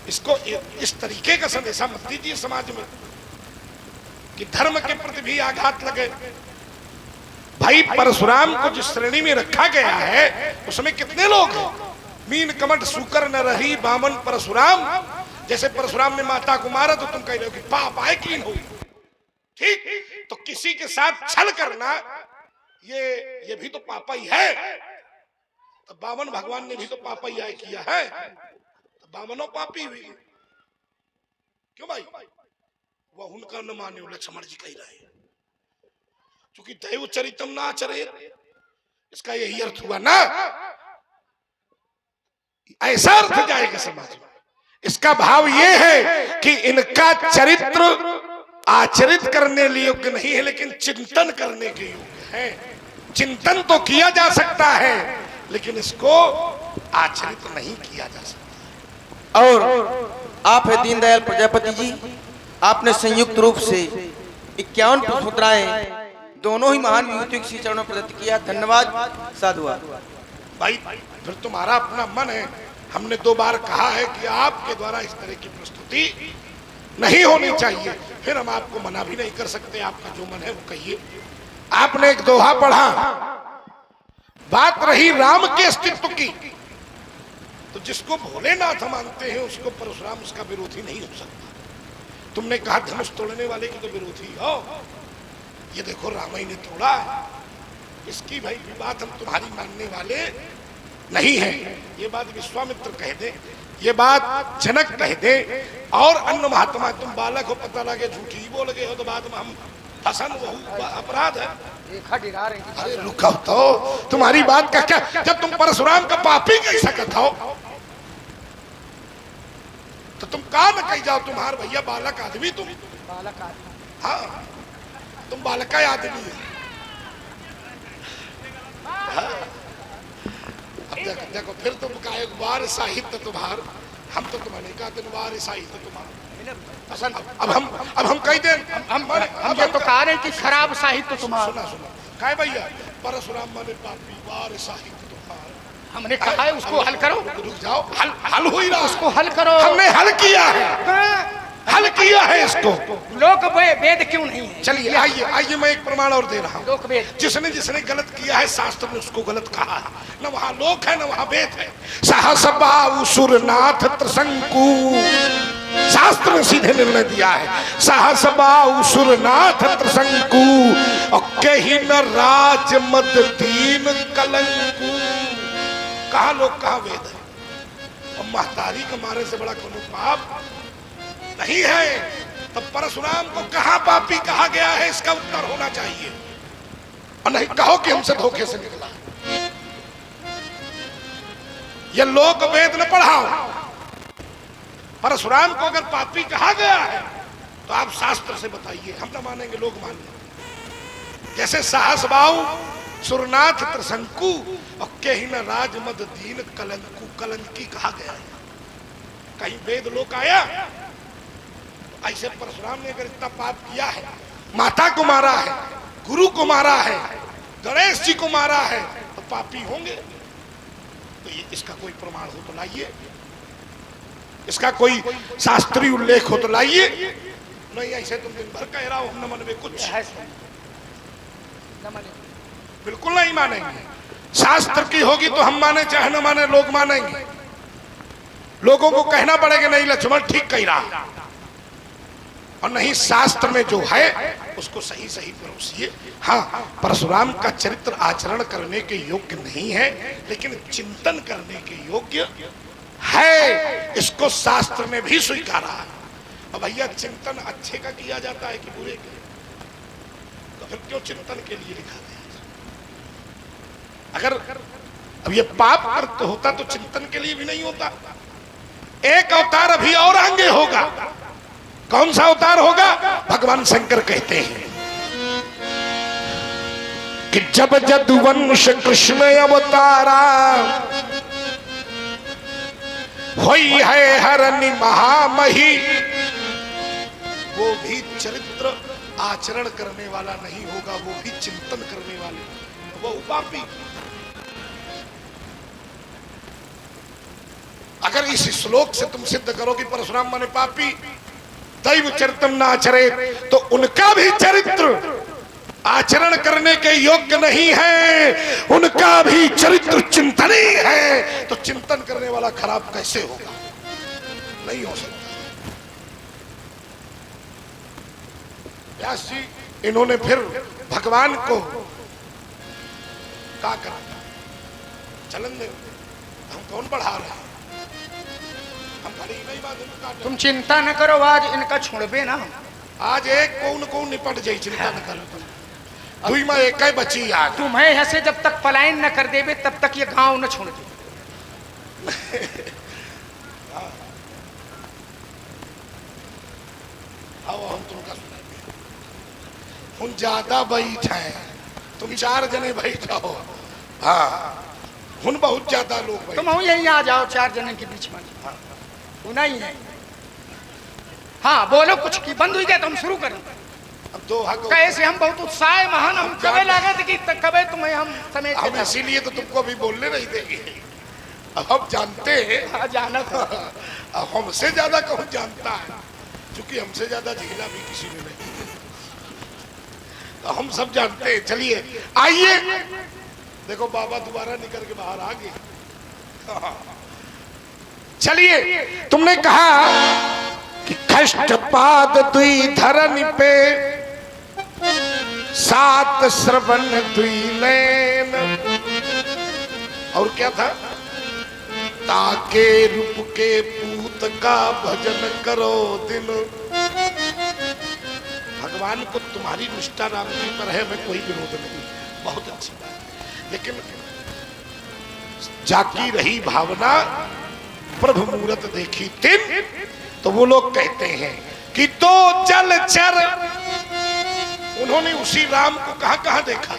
इसको इस तरीके का संदेशा मत दीजिए समाज में कि धर्म के प्रति भी आघात लगे। भाई परशुराम को जिस श्रेणी में रखा गया है उसमें कितने लोग हैं? मीन कमट सुकर न रही बामन परशुराम। जैसे परशुराम ने माता को मारा तो तुम कह रहे हो कि पाप आए कीन हुई। ठीक, तो किसी के साथ छल करना ये भी तो पापा ही है। तो बामन भगवान ने भी तो पापा ही आए किया है, तो बामनो पापी हुई। क्यों भाई? वह उनका न माने लक्ष्मण जी कह रहे हैं, क्योंकि दैव चरितम ना आचरे, इसका यही अर्थ हुआ ना। ऐसा अर्थ जाएगा समाज में। इसका भाव यह है कि इनका चरित्र आचरित करने योग्य नहीं है, लेकिन चिंतन करने के योग्य है। चिंतन तो किया जा सकता है, लेकिन इसको आचरित नहीं किया जा सकता। और आप है दीनदयाल प्रजापति जी, आपने संयुक्त रूप से 51 पुष्पमुद्राएं दोनों ही महान विभूतियों के चरणों में प्रदत्त किया। धन्यवाद, साधुवाद। भाई फिर तुम्हारा अपना मन है। हमने 2 बार कहा है कि आपके द्वारा इस तरह की प्रस्तुति नहीं होनी चाहिए, फिर हम आपको मना भी नहीं कर सकते। आपका जो मन है वो कहिए। आपने एक दोहा पढ़ा, बात रही राम के अस्तित्व की, तो जिसको भोलेनाथ मानते हैं उसको परशुराम उसका विरोधी नहीं हो सकता। तुमने कहा धनुष तोड़ने वाले की तो विरोधी हो, ये देखो राम ही ने तोड़ा, इसकी भाई बात हम तुम्हारी मानने वाले नहीं है। ये बात विश्वामित्र कह दे, ये बात जनक कह दे, और अन्य महात्मा, तुम बालक हो पता लगे झूठी ही बोल गए हो तो बाद में हम फसन वो अपराध है। अरे रुको तो, तुम्हारी बात का क्या? जब तुम परशुराम का पापी कह सकते हो तो तुम कहा न कही जाओ तुम्हार भैया बालक आदमी, तुम बालक आदमी, हाँ तुम बालक आदमी है। हाँ। अब देखो फिर तुम का एक बार साहित्य तुम्हार, हम तो तुम्हारे का दिन बार साहित्य तुम्हारा। अब हम कह दें, हम ये तो कह रहे हैं कि खराब साहित्य तुम्हारा। सुना सुना कहे भैया परशुराम माने पापी बार साहित्य तुम्हारा। हमने कहा है उसको हल करो। रुक जाओ, हल हो ही रहा, उसको हल करो। हमने हल किया है, हल किया है इसको। लोक वेद क्यों नहीं है? चलिए आइए आइए, मैं एक प्रमाण और दे रहा हूँ। लोक वेद, जिसने गलत किया है शास्त्र ने उसको गलत कहा है। न वहां लोक है न वहां वेद है। सहसबा सुरनाथ त्रिशंकु, शास्त्र ने सीधे निर्णय दिया है। सहसबा सुरनाथ त्रिशंकु और कहीं न राज मद दीन कलंकु। कहा लोक कहा वेद है। और महतारी के मारे से बड़ा कोनो पाप नहीं है। तब परशुराम को कहां पापी कहा गया है, इसका उत्तर होना चाहिए। और नहीं कहो कि हमसे धोखे से निकला। ये लोक वेद न पढ़ाओ। परशुराम को अगर पापी कहा गया है तो आप शास्त्र से बताइए, हम न मानेंगे, लोग मान लेंगे। जैसे सहसबाऊ सुरनाथ त्रिशंकु और कहीं न राजमद दीन कलंकु, कलंकी कहा गया है। कहीं वेद लोक आया? ऐसे परशुराम ने अगर इतना पाप किया है, माता को मारा है, गुरु को मारा है, गणेश जी को मारा है, तो पापी होंगे। तो ये इसका कोई प्रमाण हो तो लाइए, इसका कोई शास्त्रीय उल्लेख हो तो लाइए। नहीं ऐसे तुम दिन भर कह रहा हो हम न माने कुछ, बिल्कुल नहीं मानेंगे। शास्त्र की होगी तो हम माने चाहे न माने, लोग मानेंगे। लोगों को कहना पड़ेगा नहीं लक्ष्मण ठीक कह रहा, और नहीं शास्त्र में जो है उसको सही सही परोसिए। हाँ, परशुराम का चरित्र आचरण करने के योग्य नहीं है, लेकिन चिंतन करने के योग्य है। इसको शास्त्र ने भी स्वीकारा है। अब भैया चिंतन अच्छे का किया जाता है कि बुरे का? तो फिर क्यों चिंतन के लिए लिखा गया? अगर अब ये पाप अर्थ होता तो चिंतन के लिए भी नहीं होता। एक अवतार अभी और आगे होगा। कौन सा अवतार होगा? भगवान शंकर कहते हैं कि जब जदुवंश कृष्ण अवतारा होई है हरनि महामही। वो भी चरित्र आचरण करने वाला नहीं होगा, वो भी चिंतन करने वाले, वो पापी। अगर इस श्लोक से तुम सिद्ध करो कि परशुराम माने पापी, दैव चरितम ना आचरे, तो उनका भी चरित्र आचरण करने के योग्य नहीं है, उनका भी चरित्र चिंतनीय है। तो चिंतन करने वाला खराब कैसे होगा? नहीं हो सकता। व्यास जी इन्होंने फिर भगवान को क्या करा, चलन दे, हम कौन बढ़ा रहे हैं, हम खड़ी नहीं बात। तुम चिंता न करो, आज इनका छोड़बे ना, आज एक कौन कौन निपट जाई, चिंता न करो। दुई में एक ही बची आज। तुम्हें यहाँ से जब तक पलायन न कर देवे तब तक ये गांव न छोड़ दे। आओ हम तुमका सुनाएंगे। हम ज्यादा बैठ है, तुम 4 जने बैठ जाओ। हाँ, हम बहुत ज्यादा लोग बैठ। तुम यहीं आ जाओ 4 जने के बीच में। हाँ, नहीं है। हाँ बोलो, कुछ की बंद हुई गया तो हम शुरू करें। अब 2 हक कैसे हम बहुत उत्साह महान, हम कभी लगा थे कि कभी तुम्हें हम समेट हम इसीलिए तो तुमको अभी बोलने नहीं देंगे। अब हम जानते हैं। हाँ, जाना था। अब हमसे ज्यादा कौन जानता है, क्योंकि हमसे ज्यादा झेला भी किसी ने नहीं, तो हम सब जानते हैं। चलिए आइए, देखो बाबा दोबारा निकल के बाहर आ गए। चलिए, तुमने कहा कि कष्टपाद दुई धरन पे 7 श्रवण दुई नैन, और क्या था, ताके रूप के पूत का भजन करो दिन। भगवान को तुम्हारी निष्ठा राम जी पर है, मैं कोई विरोध नहीं, बहुत अच्छी बात है। लेकिन जाकी रही भावना, प्रभु मूरत देखी तिन, तो वो लोग कहते हैं कि 2 जलचर, उन्होंने उसी राम को कहां देखा,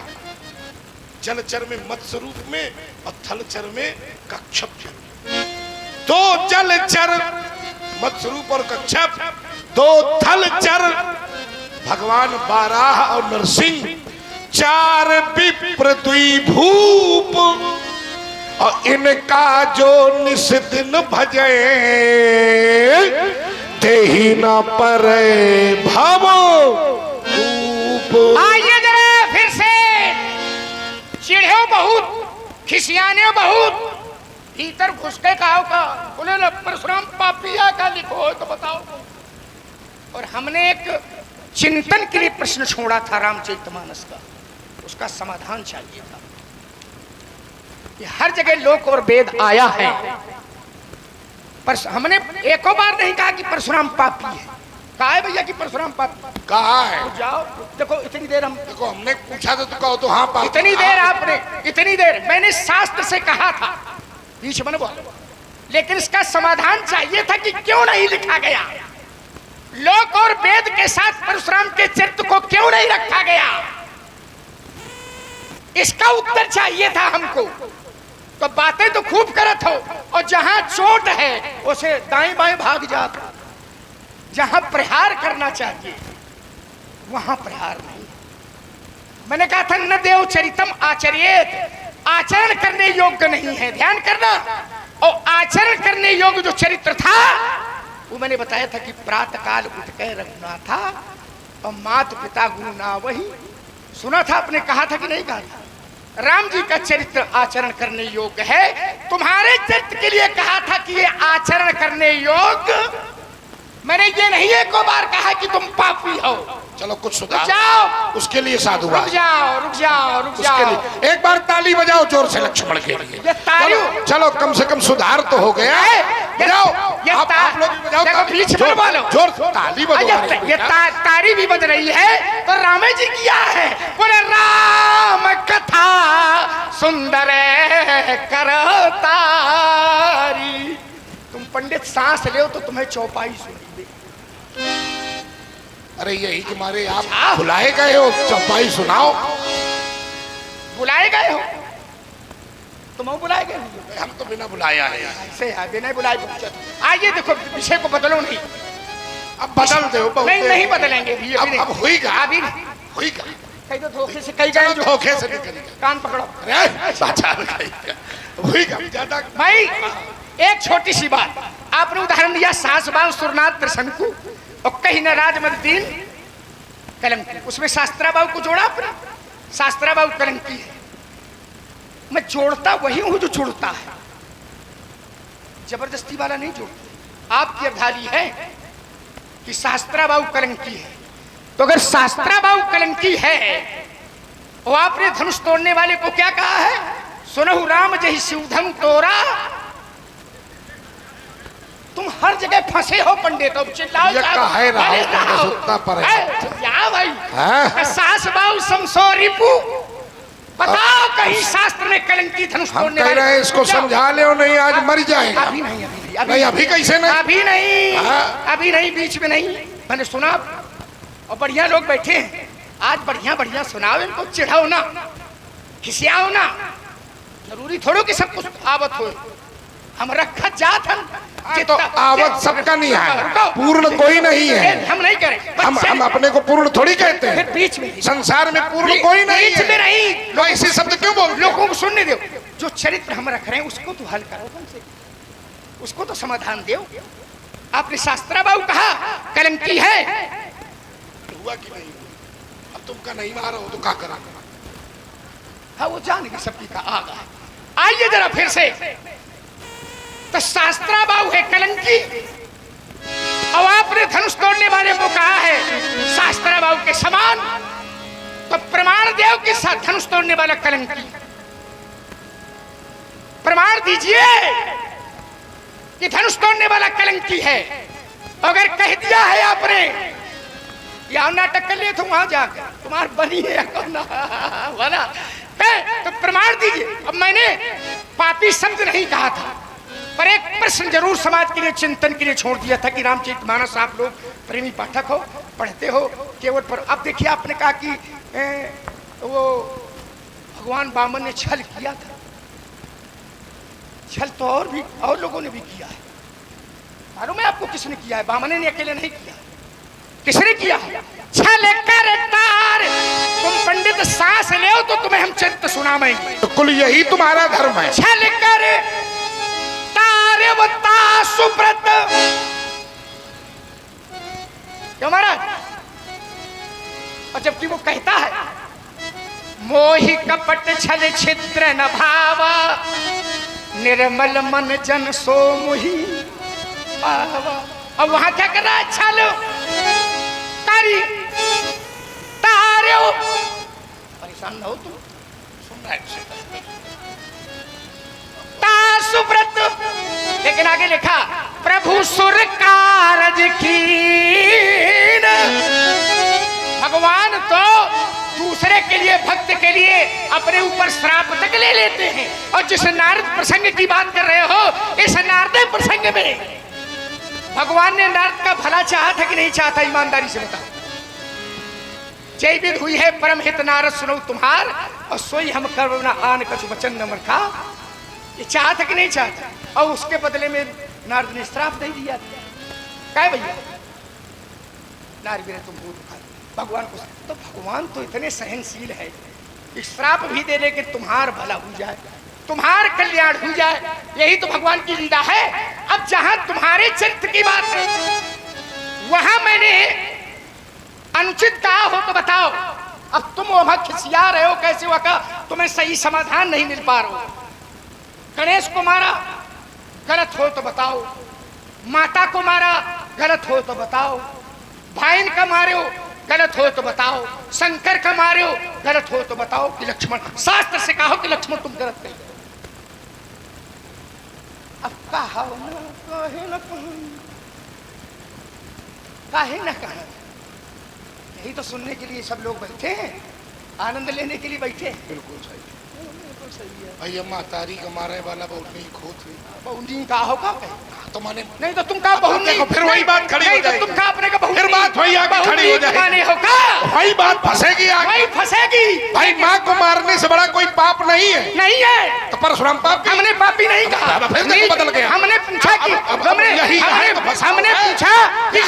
जलचर में मत्स्य रूप में और थलचर में कच्छप में। 2 जलचर मत्स्य रूप और कच्छप, 2 थलचर भगवान बाराह और नरसिंह, 4 विप्र दुई भूप, और इनका जो निस दिन भजे तेहि न परे भवो रूप। आइए जरा फिर से, चिढ़े बहुत, खिसियाने बहुत, भीतर घुस के कहो का बोले ना परशुराम पापिया का लिखो तो बताओ। और हमने एक चिंतन के लिए प्रश्न छोड़ा था रामचरितमानस का, उसका समाधान चाहिए था। कि हर जगह लोक और वेद आया है, पर हमने एको बार नहीं कहा कि परशुराम पापी है। कहा है भैया कि परशुराम पापी? कहा है। तो जाओ, देखो इतनी देर हम, देखो हमने पूछा तो कहो तो हाँ पापी। इतनी देर आपने, इतनी देर मैंने शास्त्र से कहा था, बीच में बोलो, लेकिन इसका समाधान चाहिए था कि क्यों नहीं लिखा गया, लोक और वेद के साथ परशुराम के चरित्र को क्यों नहीं रखा गया, इसका उत्तर चाहिए था हमको। तो बातें तो खूब करत हो, और जहां चोट है उसे दाएं बाएं भाग जाता, जहां प्रहार करना चाहिए वहां प्रहार नहीं। मैंने कहा था न देव चरितम आचर्येत, आचरण करने योग्य नहीं है, ध्यान करना। और आचरण करने योग्य जो चरित्र था वो मैंने बताया था कि प्रातः काल उठ कर रखना था, और माता पिता गुरु ना वही सुना था। आपने कहा था कि नहीं कहा था? राम जी का चरित्र आचरण करने योग्य है, तुम्हारे चरित्र के लिए कहा था कि ये आचरण करने योग्य। मैंने ये नहीं एक बार कहा कि तुम पापी हो। चलो कुछ सुधार जाओ, उसके लिए साधु रुक जाओ, रुक जाओ, रुक उसके जाओ। लिए एक बार ताली बजाओ जोर से लक्ष्मण के लिए। ये ताली, चलो कम से कम सुधार तो हो गया है। बजाओ, आप लोग भी बजाओ, देखो बीच में बोलो, जोर ताली बजाओ। ये तारी भी बज रही है तो रामे जी किया है, बोले राम कथा सुंदर करो तारी। तुम पंडित सांस ले तो तुम्हें चौपाई सुनी दे। अरे यही कि मारे आप बुलाए गए हो, चौपाई सुनाओ। बुलाए गए हो? तुम बुलाए गए हो? हम तो बिना बुलाया है। ऐसे है, बिना बुलाए। आइए देखो, विषय को बदलो नहीं। अब बदल दो। नहीं नहीं बदलेंगे भी, अभी अब होईगा, अभी होईगा। कहीं तो धोखे से कहीं जाए, धोखे से निकलेगा। कान पकड़ो। अरे बाजार होईगा ज्यादा। भाई एक छोटी सी बात, आपने उदाहरण दिया सासबाऊ सुरनाथ प्रसंकु और कहीं न राजमद्दीन कलंकी, उसमें शास्त्राबाऊ को जोड़ा आपने। शास्त्राबाऊ कलंकी है, मैं जोड़ता वही हूं जो जुड़ता है, जबरदस्ती वाला नहीं जोड़ता। आपकी अवधारी है कि शास्त्राबाऊ कलंकी है, तो अगर शास्त्राबाऊ कलंकी है और आपने धनुष तोड़ने वाले को क्या कहा है, सुनहु राम जहि शिवधम तोरा। तुम हर जगह फंसे हो पंडित, अब चिल्लाओ ये काहे राहो सुत्ता पर है या भाई सास बाऊ समसो रिपु, बताओ कहीं शास्त्र में कलंकी धनुष हम तोड़ने कह रहे हैं इसको समझा ले, नहीं आज मर जाएगा। अभी नहीं, नहीं अभी कैसे नहीं, अभी नहीं, हाँ। अभी नहीं, बीच में नहीं। मैंने सुना और बढ़िया लोग बैठे हैं, आज बढ़िया बढ़िया सुनाओ, इनको चिढ़ाओ ना, खिसियाओ ना। जरूरी थोड़ो कि सब कुछ आवत हो, हम रखा जात हम तो आवत सबका नहीं है, पूर्ण कोई नहीं है। हम नहीं करें, हम अपने को पूर्ण थोड़ी कहते हैं। फिर बीच में संसार में पूर्ण कोई नहीं बीच में नहीं, तो ऐसे शब्द क्यों बोल, लोगों को सुनने दो। जो चरित्र हम रख रहे हैं उसको तो हल करो हमसे, उसको तो समाधान दो। आपने शास्त्राबाऊ कहा कलंकी है, हुआ कि नहीं, अब तुमका नहीं मारा हो तो क्या करा। हाँ वो जान गई सबकी का आगा। आइए जरा फिर से, तो शास्त्राबाऊ है कलंकी और आपने धनुष तोड़ने वाले को कहा है शास्त्राबाऊ के समान, तो प्रमाण देव के साथ धनुष तोड़ने वाला कलंकी, प्रमाण दीजिए कि धनुष तोड़ने वाला कलंकी है। अगर कह दिया है आपने या नाटक कर लिए तो वहां जाकर तुम्हार बनी है बना तो प्रमाण दीजिए। अब मैंने पापी शब्द नहीं कहा था, पर एक प्रश्न जरूर समाज के लिए चिंतन के लिए छोड़ दिया था कि रामचरितमानस आप लोग प्रेमी पाठक हो, पढ़ते हो केवल पर। अब देखिए आपने कहा कि वो भगवान वामन ने छल किया था, छल तो और लोगों ने भी किया है। मालूम है आपको किसने किया है? वामन ने अकेले नहीं किया, किसने किया है? छल कर तार, तुम पंडित सांस ले तो तुम्हें हम चरित्र सुनाएंगे। तो कुल यही तुम्हारा धर्म है। छल कर तारेवता सुब्रत, क्यों महाराज? और जबकि वो कहता है मोहि कपट छल छिद्र न भावा, निर्मल मन जन सो मोहि पावा। अब वहां क्या कर रहा है? छल कारी तारे, परेशान न हो तुम, सुन रहा है सुब्रत। लेकिन आगे लिखा प्रभु सुर कारज कीन, भगवान तो दूसरे के लिए, भक्त के लिए अपने ऊपर श्राप तक ले लेते हैं। और जिस नारद प्रसंग की बात कर रहे हो, इस नारद प्रसंग में भगवान ने नारद का भला चाहा था कि नहीं चाहा था? ईमानदारी से बताओ। जय विध हुई है परम हित नारद सुनो तुम्हार, और सोई हम करो न आन कछु वचन न मरखा। ये चाहा था कि नहीं चाहता? और उसके बदले में नारद ने श्राप दे दिया। क्या भैया नारद ने तुम भूत खा भगवान को, तो भगवान तो इतने सहनशील है कि श्राप भी दे ले कि तुम्हार भला हो जाए, तुम्हार कल्याण हो जाए। यही तो भगवान की लीला है। अब जहां तुम्हारे चरित्र की बात है, वहां मैंने अनुचित कहा हो तो बताओ। अब तुम वहां खिसिया रहे हो, कैसे हुआ का तुम्हें सही समाधान नहीं मिल पा रहा हो। गणेश को मारा, गलत हो तो बताओ। माता को मारा, गलत हो तो बताओ। भाइन का मारे हो, गलत हो तो बताओ। शंकर का मारे हो, गलत हो तो बताओ। कि लक्ष्मण, शास्त्र से कहो कि लक्ष्मण तुम गलत नहीं। अब कहा काहे न कहा, यही तो सुनने के लिए सब लोग बैठे हैं, आनंद लेने के लिए बैठे हैं। बिल्कुल सही भैया, मातारी का मारे वाला बहुत नहीं खोत बहुनी का होगा तो माने नहीं, तो तुम कहा बहुनी, फिर वही बात खड़ी हो जाएगी। तुम कहा अपने का बहुनी, फिर बात वही आके खड़ी हो जाएगी। माने होगा वही बात फंसेगी आगे, वही फंसेगी। भाई माँ को मारने से बड़ा कोई पाप नहीं है। नहीं है तो परशुराम पाप, हमने पापी नहीं कहा। फिर नहीं बदल गया। हमने पूछा कि हमने पूछा कि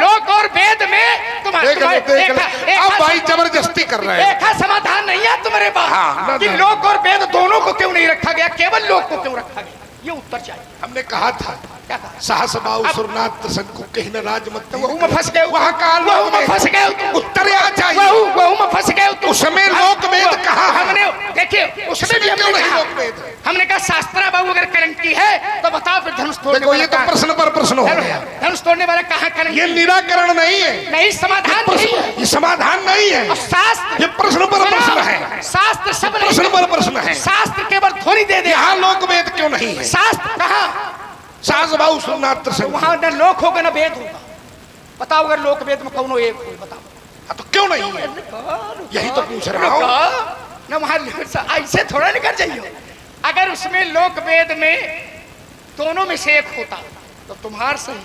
लोक और वेद में अब भाई जबरदस्ती कर रहे हैं। ऐसा समाधान नहीं है तुम्हारे पास कि लोक और वेद दोनों को क्यों नहीं रखा गया, केवल लोक को क्यों रखा गया? ये उत्तर चाहिए। हमने कहा था क्या कहा? सहस बाऊ सुरनाथ तसन को कहीं न राज मत। तो वहू में फंस गए, वहाँ काल वहू में फंस गए तुम। उत्तर यहाँ चाहिए। वहू में फंस गए तुम। उसमें लोकवेद कहाँ है? हमने देखिए उसमें भी क्यों हमने नहीं कहा, लोकवेद? हमने कहा शास्त्रा बाबू अगर कलंकी है तो बताओ फिर धनुष तोड़ने देखो ये वाला तो कहाँ? प्रश्न पर प्रश्न हो गया। धनुष तोड़ने वाला कहाँ कलंकी? ये निराकरण नहीं है, नहीं, समाधान नहीं है। ये समाधान नहीं है, और शास्त्र, ये प्रश्न पर प्रश्न है, शास्त्र सब नहीं प्रश्न पर प्रश्न है। शास्त्र केवल ध्वनि दे दे। यहाँ लोकवेद क्यों नहीं है? शास्त्र कहाँ? सहस बाऊ सुरनाथ तसन। वहां न लोक होगा न वेद होगा। बताओ अगर लोक वेद में कौनो एक हो, बताओ। हाँ, तो क्यों नहीं है? यही तो पूछ रहा हूँ। न वहां ऐसे थोड़ा निकल जाइए। अगर उसमें लोक वेद में दोनों में से एक होता तो तुम्हार सही,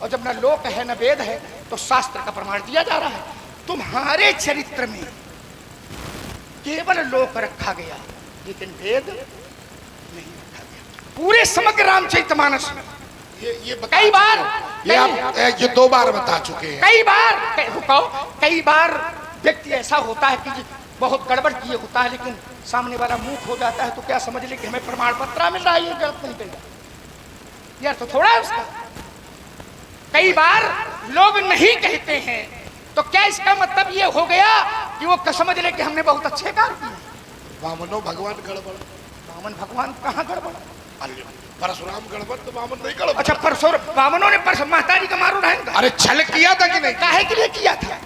और जब न लोक है न वेद है तो शास्त्र का प्रमाण दिया जा रहा है। तुम्हारे चरित्र में केवल लोक रखा गया लेकिन वेद नहीं रखा गया। पूरे समग्र रामचरितमानस में ये कई बार, ये आप ये 2 बार बता चुके हैं। कई बार व्यक्ति ऐसा होता है कि बहुत गड़बड़ किए होता है लेकिन सामने वाला मूर्ख हो जाता है तो क्या समझ ले कि हमें प्रमाण पत्र मिल रहा है, ये गलत नहीं करेगा। यार तो थोड़ा है उसका। कई बार लोग नहीं कहते हैं तो क्या इसका मतलब ये हो गया कि वो समझ ले कि हमने बहुत अच्छे कार्य किए। वामनो भगवान गड़बड़। वामन भगवान कहाँ गड़बड़? परशुराम गड़बड़ तो वामन नहीं गड़बड़। अच्छा, वामनों ने महतारी का मारो रहेगा। अरे छल किया था कि नहीं? काहे के लिए किया था?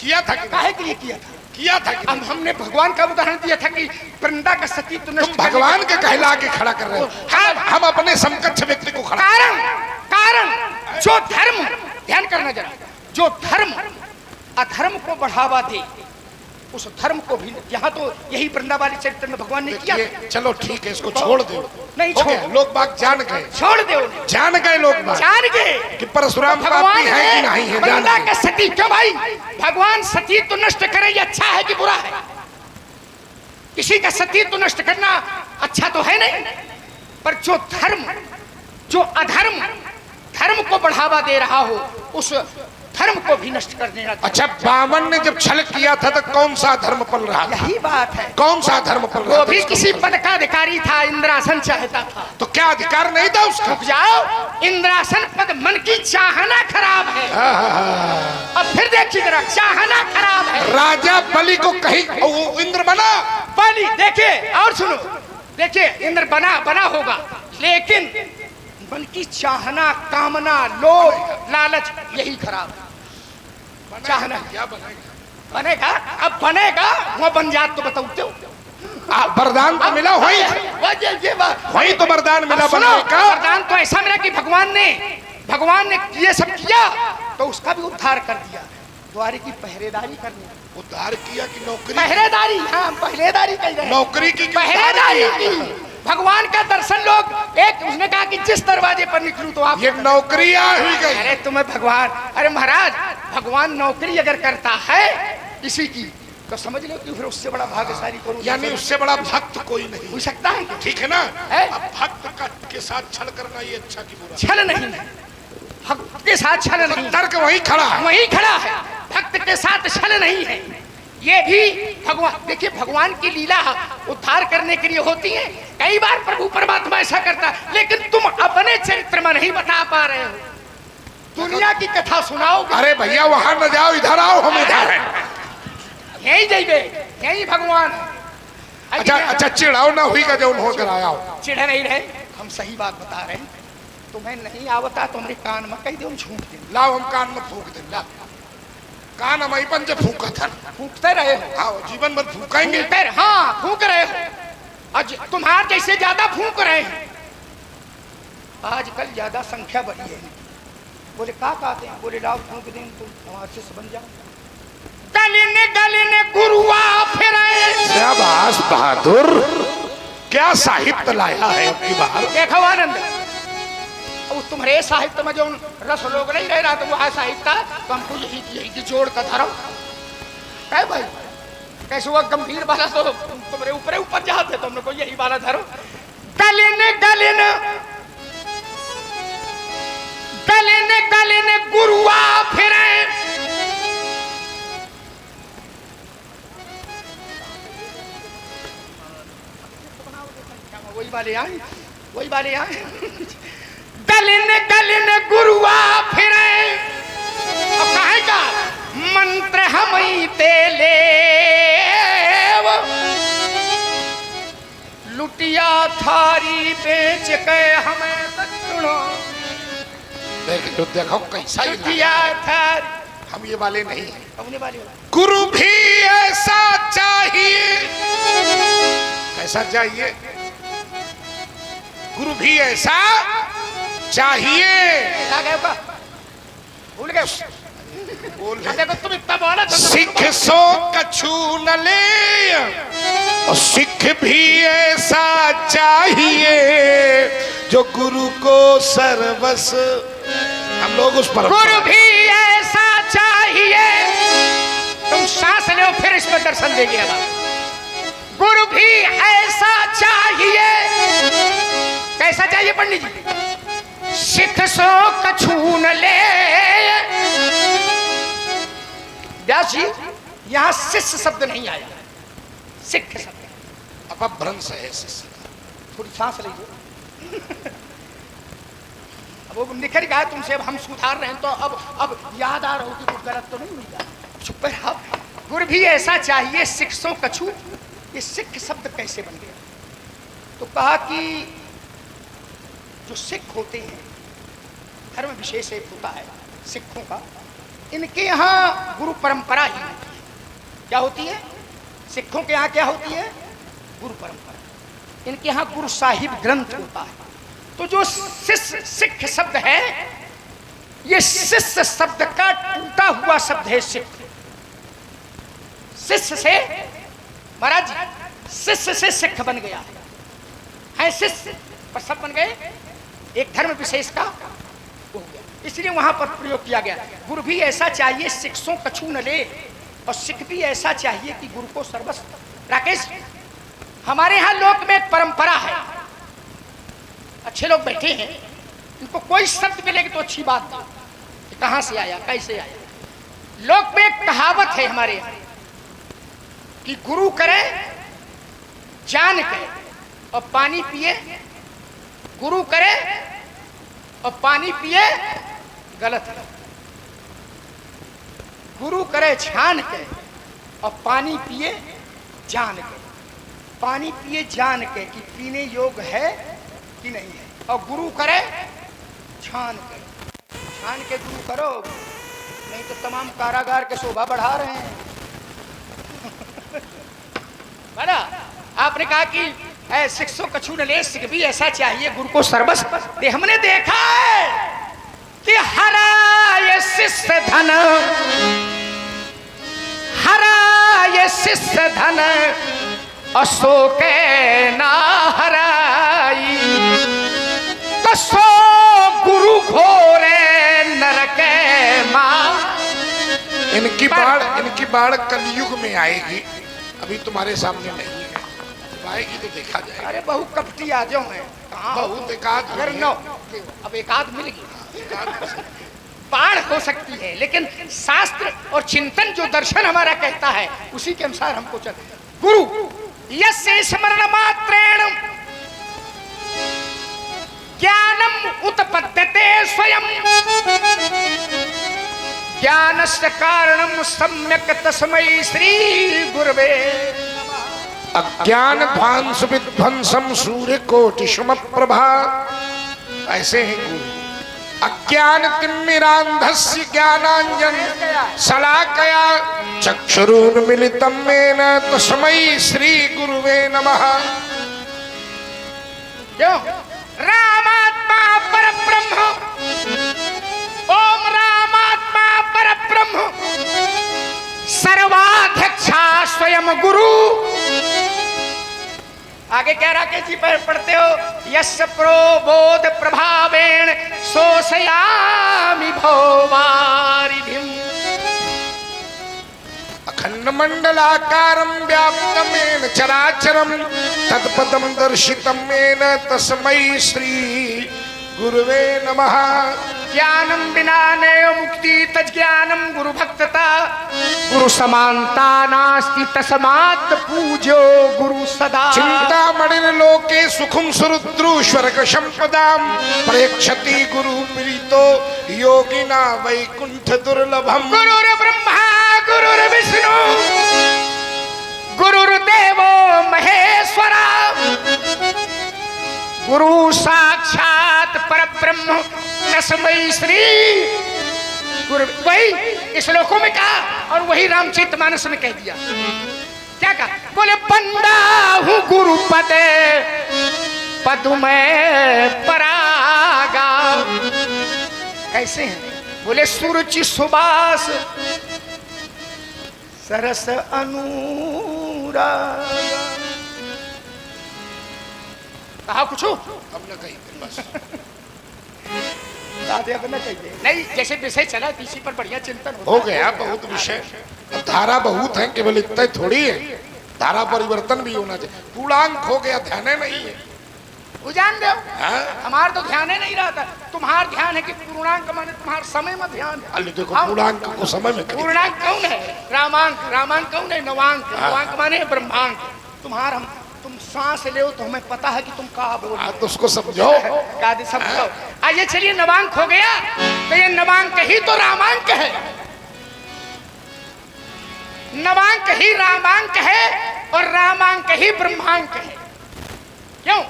किया था कि काहे के लिए किया था? किया था कि अब हमने भगवान का उदाहरण दिया था कि वृंदा का सती तो तुम भगवान के कहला के खड़ा कर रहे हो। हम अपने समकक्ष व्यक्ति को खड़ा। कारण जो धर्म, ध्यान करना जरा, जो धर्म अधर्म को बढ़ावा दे उस धर्म को भी, यहाँ तो यही वृंदावाली चरित्र में भगवान ने किया। चलो ठीक है, इसको छोड़ दो। नहीं छोड़, छोड़, लोग बाग जान गए, छोड़ दो, जान गए लोग बाग जान गए कि परशुराम पापी है कि नहीं है। वृंदा का सती क्यों भाई? भगवान सती तो नष्ट करे, ये अच्छा है कि बुरा है? किसी का सती तो नष्ट करना अच्छा तो है नहीं, पर जो धर्म, जो अधर्म धर्म को बढ़ावा दे रहा हो उस धर्म को भी नष्ट कर देना। अच्छा, वामन ने जब छल किया था तो कौन सा धर्म पल रहा था? यही बात है, कौन सा धर्म पल रहा वो था? भी किसी पद का अधिकारी था, इंद्रासन चाहता था। तो क्या अधिकार नहीं था उसका? रुक जाओ, इंद्रासन पद मन की चाहना खराब है। अब फिर देखिए जरा, चाहना खराब है। राजा बलि को कहीं वो इंद्र बना। बलि, देखिए और सुनो, देखिए इंद्र बना होगा लेकिन मन की चाहना, कामना, लोभ, लालच यही खराब है। चाहना क्या बनेगा? बनेगा, अब बनेगा वो बन जात तो बताते हो। वरदान तो मिला वही, वही तो वरदान मिला बनने का। वरदान तो ऐसा मिला कि भगवान ने ये सब किया तो उसका भी उद्धार कर दिया। द्वारे की पहरेदारी करनी, उद्धार किया कि नौकरी? पहरेदारी, हाँ पहरेदारी कह रहे, नौकरी की पहरेदारी की। भगवान का दर्शन लोग एक, उसने कहा कि जिस दरवाजे पर निकलूं तो आप, ये नौकरी हुई गई। अरे तुम्हें भगवान, अरे महाराज भगवान नौकरी अगर करता है किसी की तो समझ लो कि फिर उससे बड़ा भाग्यशाली करो, यानी उससे बड़ा भक्त कोई नहीं हो सकता है। ठीक है ना? है? अब भक्त का के साथ छल करना ये अच्छा कि बुरा? छल नहीं है, भक्त के साथ छल नहीं, तर्क वही खड़ा है, वही खड़ा है। भक्त के साथ छल नहीं है। ये भी भगवान, देखिए भगवान की लीला उद्धार करने के लिए होती है। कई बार प्रभु परमात्मा ऐसा करता है लेकिन तुम अपने चरित्र में नहीं बता पा रहे हो, दुनिया की कथा सुनाओ। अरे भैया वहां न जाओ, इधर आओ, हम इधर हैं। यही जाइए, यही भगवान। अच्छा चिड़ाओ ना हुई का जो होकर आया हो। चिढ़ नहीं रहे, हम सही बात बता रहे हैं। तुम्हें नहीं आवता तो मेरे कान में कह दो, हम झूठ दे। लाओ हम कान में फूक दे, ला कान हम पंच फूका था। फूकते रहे हो, हाँ जीवन भर फूकेंगे। हाँ फूक रहे हो, आज तुम्हारे जैसे ज्यादा फूक रहे हैं। आजकल ज्यादा संख्या बढ़ी है। बोले क्या कहते हैं? बोले लाओ फूक दें तो हमारे से बन जाओ। गलिने गुरुआ फिरे। शाबाश बहादुर, क्या साहित्य लाया है आपकी बाहर। देखो आनंद, तुम्हारे साहित्य में जो रस लोग नहीं रह रहा तो वह साहित्य तो हमको यही की जोड़ का धरो है भाई। कैसे हुआ गंभीर वाला तो तुम्हारे ऊपर जाते तो हम लोग को यही वाला धरो। गलिने गुरुआ फिरे। वही वाले आई वही वाले यहाँ गलिन गलिन गुरुआ फिरे अब कहेगा मंत्र हम ही तेले लुटिया थारी बेच के हमें दक्षिणा देखो कैसा ही लुटिया थारी हम ये वाले नहीं हैं। अपने वाले गुरु भी ऐसा चाहिए। कैसा चाहिए? गुरु भी ऐसा चाहिए। क्या गए का भूल गए बोल देखो तुम इतना बोला तो सिख सो कछु न ले और सिख भी ऐसा चाहिए जो गुरु को सर्वस। हम लोग उस पर गुरु भी ऐसा चाहिए। तुम सांस लो फिर इसमें दर्शन देंगे अब। गुरु भी ऐसा चाहिए। कैसा चाहिए पंडित जी? सिख सो कछु न ले। व्यास जी यहाँ शिष्य शब्द नहीं आया, सिख शब्द। अपभ्रंश है शिष्य। थोड़ी सांस लीजिए। अब वो निखर गया तुमसे, अब हम सुधार रहे हैं तो अब याद आ रहा हो कि कुछ गलत तो नहीं हुई है। चुप रहो। गुरु भी ऐसा चाहिए सिख सो कछु। ये सिख शब्द कैसे बन गया? तो कहा कि जो सिख होते हैं, धर्म विशेष एक होता है सिखों का, इनके यहाँ गुरु परंपरा ही होती है। क्या होती है? सिखों के यहाँ क्या होती है? गुरु परंपरा। इनके यहाँ गुरु साहिब ग्रंथ होता है। तो जो शिष्य सिख शब्द है, ये शिष्य शब्द का टूटा हुआ शब्द है सिख। शिष्य से महाराज शिष्य से सिख बन गया है शिष्य पर सब बन गए एक धर्म विशेष का हो गया, इसलिए वहां पर प्रयोग किया गया। गुरु भी ऐसा चाहिए शिक्षों कछु न ले और सिख भी ऐसा चाहिए कि गुरु को सर्वस्व। राकेश, हमारे यहाँ लोक में एक परंपरा है, अच्छे लोग बैठे हैं, इनको कोई शब्द मिलेगी तो अच्छी बात है कि कहां से आया कैसे आया। लोक में एक कहावत है हमारे यहाँ कि गुरु करे जान के और पानी पिए, गुरु करे और पानी पिए गलत है। गुरु करे छान के और पानी पिए जान के। पानी पिए जान के कि पीने योग्य है कि नहीं है, और गुरु करे छान के। छान के गुरु करो, नहीं तो तमाम कारागार के शोभा बढ़ा रहे हैं। बना आपने कहा कि शिक्षों कछु न ले, सिख भी ऐसा चाहिए गुरु को सर्वस्व दे। हमने देखा है कि हरा ये शिष्य धन, हरा ये शिष्य धन अशोक ना हराई, तो सो गुरु घोरे नरक मां। इनकी बाढ़ कलयुग में आएगी, अभी तुम्हारे सामने नहीं है। आएगी तो देखा जाएगा। अरे बहु कपटी आ जाओ है, बहुत एकाध अगर नो अब एकाध मिल गई बाढ़ हो सकती है, लेकिन शास्त्र और चिंतन जो दर्शन हमारा कहता है उसी के अनुसार हमको चल। गुरु यस्य स्मरण मात्रेण ज्ञानम उत्पद्यते स्वयं, ज्ञानस्य कारणम सम्यक तस्मै श्री गुरवे। अज्ञान ध्वांस विध्वंसम सूर्य कोटि सम प्रभा। ऐसे हैं गुरु। अज्ञान तिम्मिरांधस्य ज्ञानांजन शलाकया चक्षुरुन्मीलितं येन तस्मै श्री गुरुवे नमः। क्यों? रामात्मा परब्रह्म, ओम रामात्मा परब्रह्म, सर्वाध्यक्षा स्वयं गुरु। आगे क्या राकेश जी पढ़ते हो? यस्य प्रोबोध प्रभावेण शोषयामि भौवारिधिम्, अखंड मंडलाकारं व्याप्तमेन चराचरं तत्पदं दर्शितं येन तस्मै श्री गुरुवे नमः। ज्ञानम बिना नैव मुक्ति तज्ज्ञानम गुरु भक्तता, गुरु गुरु समानता नास्ति तस्मात् पूज्यो गुरु सदा। चिंतामणि लोके सुखम सुरुद्रु स्वर्ग संपदाम प्रेक्षति गुरु प्रीतो योगिना वैकुंठ दुर्लभम। गुरुर् ब्रह्मा गुरुर्विष्णु गुरुर्देवो महेश्वरा गुरु साक्षात परब्रह्म तस्मै श्री गुरु। वही इस श्लोकों में कहा और वही रामचरितमानस में कह दिया। क्या कहा? बोले बंदा हूँ गुरु पदे पद में परागा। कैसे हैं? बोले सुरुचि सुबास सरस अनुराग। कहा कुछ अब न कही बस नहीं, जैसे विषय चला इसी पर बढ़िया चिंतन हो गया। बहुत विषय, अब धारा बहुत है, केवल इतना ही थोड़ी है, धारा परिवर्तन भी होना चाहिए। पूर्णांक हो गया, ध्यान नहीं है। वो जान दो हमारा तो ध्यान ही नहीं रहता। तुम्हारा ध्यान है कि पूर्णांक माने तुम्हारा समय में ध्यान है। अरे देखो पूर्णांक को समय में पूर्णांक कौन है? रामांक। रामांक कौन है? नवांक। नवांक माने ब्रह्मांक। तुम्हारा तुम सांस ले तो हमें पता है कि तुम कहाँ बोल रहे हो, तो उसको समझो। समझो। आइए चलिए, नवांक हो गया तो ये नवांक ही तो रामांक है। नवांक ही रामांक है और रामांक ही ब्रह्मांक है। क्यों?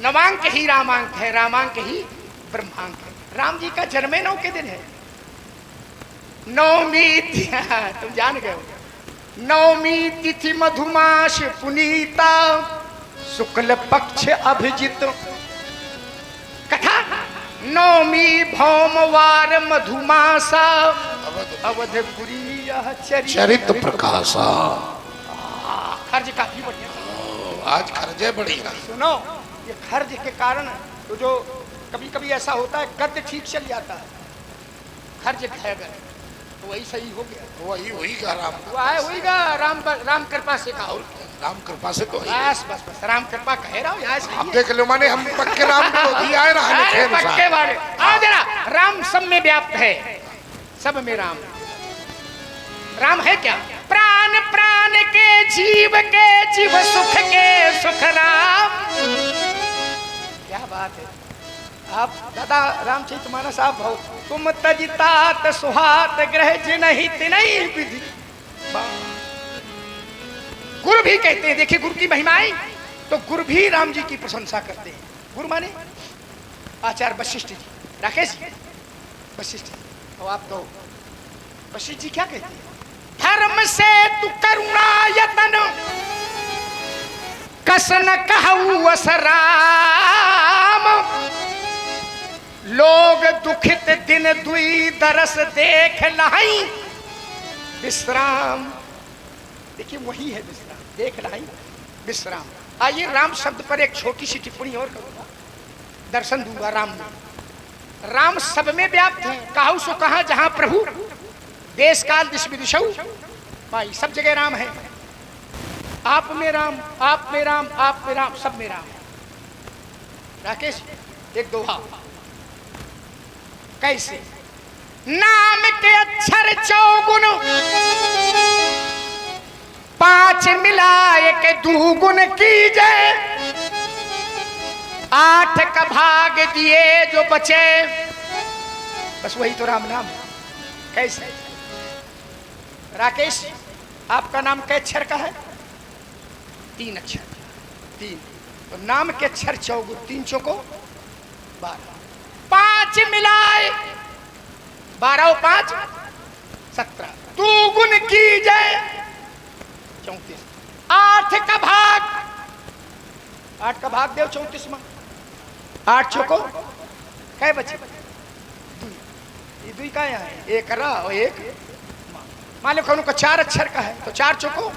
नवांक ही रामांक है, रामांक ही ब्रह्मांक है। राम जी का जन्मे 9 के दिन है। नवमी तुम जान गए हो। नवमी तिथि मधुमास पुनीता शुक्ल पक्ष अभिजित। कथा नवमी भौमवार मधुमासा अवधपुरी चरित प्रकाशा। खर्च काफी बढ़िया। आज खर्चे बढ़िया। सुनो, ये खर्च के कारण तो जो कभी कभी ऐसा होता है गद्य ठीक चल जाता है, खर्च है गए तो वही सही हो गया। वही का राम वही का राम कृपा से कहा। राम कृपा से तो बस बस बस राम कृपा कह रहा हूँ। आप देख लो, माने हम पक्के राम विरोधी आए रहा पक्के वाले। आओ जरा, राम सब में व्याप्त है, सब में राम। राम है क्या? प्राण प्राण के जीव सुख के सुख राम। क्या बात है। आप दादा रामचरितमानस आप हो। तुम तजितात सुहात ग्रह जिनहि तिनहि विधि। गुरु भी कहते हैं, देखिए गुरु की महिमाएं, तो गुरु भी राम जी की प्रशंसा करते हैं। गुरु माने आचार्य वशिष्ठ जी, राकेश जी वशिष्ठ जी। और आप तो वशिष्ठ जी क्या कहते हैं? धर्म से तू करुणा यतन कसन कहू असराम। लोग दुखित दिन दुई दरस देख लाई विश्राम। देखिए वही है विश्राम, देख लाई विश्राम। आइए राम शब्द पर एक छोटी सी टिप्पणी और करूंगा, दर्शन दूंगा राम में। राम सब में व्याप्त है। कहू सो कहा जहां प्रभु, देश काल दिश विदिशौ भाई, सब जगह राम है। आप में राम, आप में राम, आप में राम, सब में राम है। राकेश एक दोहा कैसे? नाम के अक्षर 4 गुण 5 मिलाए के 2 गुण कीजे। 8 का भाग दिए जो बचे, बस वही तो राम नाम है। कैसे? राकेश आपका नाम कै अक्षर का है? 3 अक्षर। 3 तो नाम के अक्षर 4 गुण, 3 चौको 12, 5 मिलाए 12 और 5 17, 2 गुण की जाए 34। 8 का भाग, 8 का भाग देव 34 में, 8 चौको कै बचे? 2। ये 2 का यहाँ है, 1 रा और 1 मान लो कौन का 4 अक्षर का है तो 4 चौको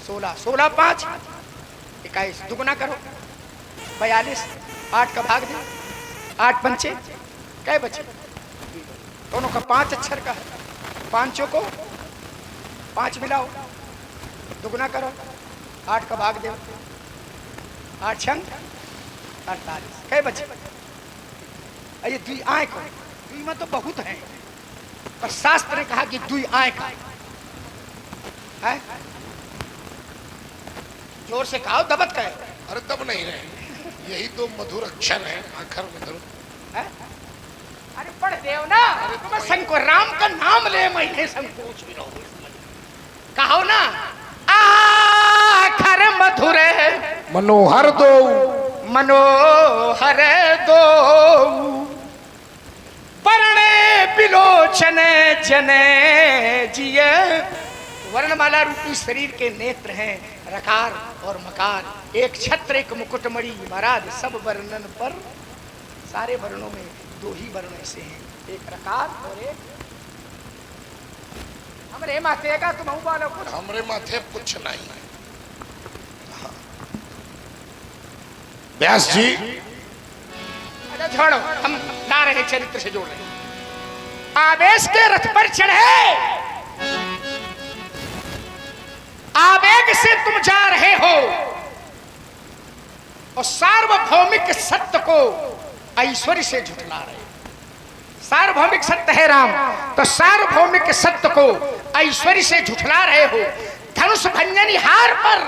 16, 16 5 21, दुगुना करो 42, 8 का भाग दे, 8 पंचे कै बचे? दोनों का 5 अक्षर का है, 5 चौको 5 मिलाओ, दुगुना करो, 8 का भाग दे, 8 छंग 48, कै बचे? ये 2 आए को 2 में तो बहुत हैं, पर शास्त्र ने कहा कि दुई आय का है। जोर से कहो, दबत का है। अरे दब नहीं रहे, यही तो मधुर अक्षर है, आखर मधुर है? अरे पढ़ देव ना। तुम संको राम का नाम ले, मैंने संकोच भी रहो। कहो ना, आखर मधुर मनोहर दो, मनोहर दो, परणे बिलोचन जने जिये। वर्णमाला रूपी शरीर के नेत्र हैं, रकार और मकार, एक छत्र एक मुकुटमणि। महाराज सब वर्णन पर, सारे वर्णों में दो ही वर्ण ऐसे हैं, एक रकार और एक। हमरे माथे का तुम वालों कुछ, हमरे माथे कुछ नहीं। व्यास जी, अच्छा छोड़ो, हम ला रहे चरित्र से जोड़ रहे। आवेश के रथ पर चढ़े, आवेग से तुम जा रहे हो और सार्वभौमिक सत्य को ऐश्वर्य से झुठला रहे। सार्वभौमिक सत्य है राम, तो सार्वभौमिक सत्य को ऐश्वर्य से झुठला रहे हो। धनुष भंजनी हार पर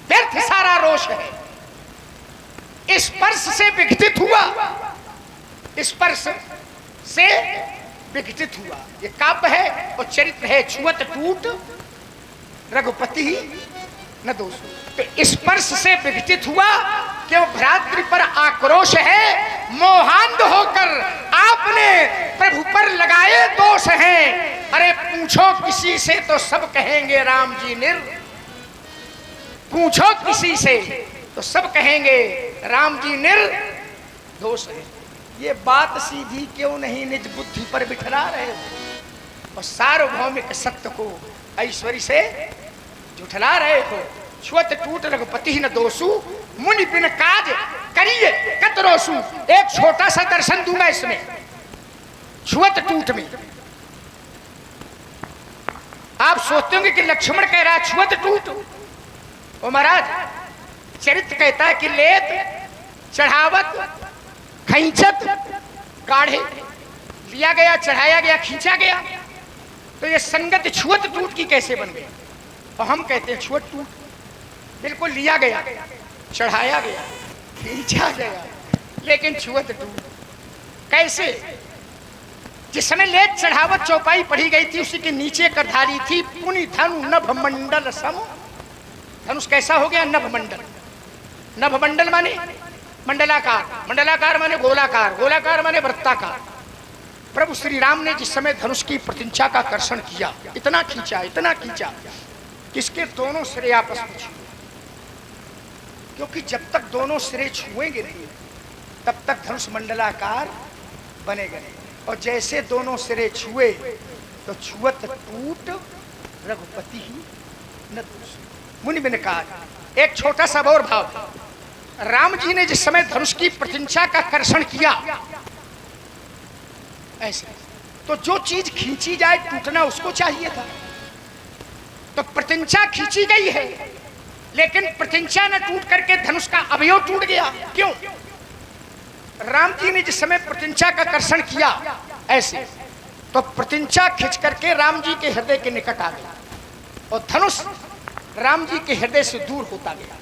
व्यर्थ सारा रोष है। स्पर्श से विघटित हुआ, स्पर्श से विघटित हुआ, ये काव्य है और चरित्र है। छुअत टूट रघुपति न दोष। तो स्पर्श से विघटित हुआ, क्यों भ्रातृ पर आक्रोश है। मोहांध होकर आपने प्रभु पर लगाए दोष हैं। अरे पूछो किसी से तो सब कहेंगे राम जी पूछो किसी से तो सब कहेंगे राम जी निर्दोष है। ये बात सीधी क्यों नहीं निज बुद्धि पर बिठरा रहे हो और सार्वभौमिक सत्य को ऐश्वर्य से झुठला रहे हो। छुअत टूट रघुपति न दोषु, मुनि बिन काज करिए कतरोसु। एक छोटा सा दर्शन दूंगा इसमें, छुअत टूट में। आप सोचते होंगे कि लक्ष्मण कह रहा है छुअत टूट। ओ महाराज, चरित्र कहता है कि लेत चढ़ावत खींचत गाढ़े, लिया गया, चढ़ाया गया, खींचा गया। तो ये संगत छुअत टूट की कैसे बन गई? और हम कहते हैं छुअत टूट बिल्कुल लिया गया, चढ़ाया गया, खींचा गया, लेकिन छुअत टूट कैसे? जिस समय लेत चढ़ावत चौपाई पढ़ी गई थी, उसी के नीचे करधारी थी पुनि धनु नभ मंडल सम। धनुष कैसा हो गया? नभ मंडल। नभ मंडल माने मंडलाकार, मंडलाकार माने गोलाकार, गोलाकार माने वृत्ताकार। प्रभु श्री राम ने जिस समय धनुष की प्रतिंचा का कर्षण किया, इतना खींचा, इतना खींचा, किसके दोनों सिरे आपस में छुए। क्योंकि जब तक दोनों सिरे छुएंगे नहीं, तब तक धनुष मंडलाकार बनेगा नहीं। और जैसे दोनों सिरे छुए तो छुअत टूट रघुपति ही न दोष। मुनि बिन काज। एक छोटा सा और भाव, राम जी ने जिस समय धनुष की प्रतिंचा का कर्षण किया, ऐसे तो जो चीज खींची जाए टूटना उसको चाहिए था। तो प्रतिंचा खींची गई है, लेकिन प्रतिंचा न टूट करके धनुष का अवयव टूट गया। क्यों? राम जी ने जिस समय प्रतिंचा का कर्षण किया ऐसे, तो प्रतिंचा खींच करके राम जी के हृदय के निकट आ गया और धनुष राम जी के हृदय से दूर होता गया।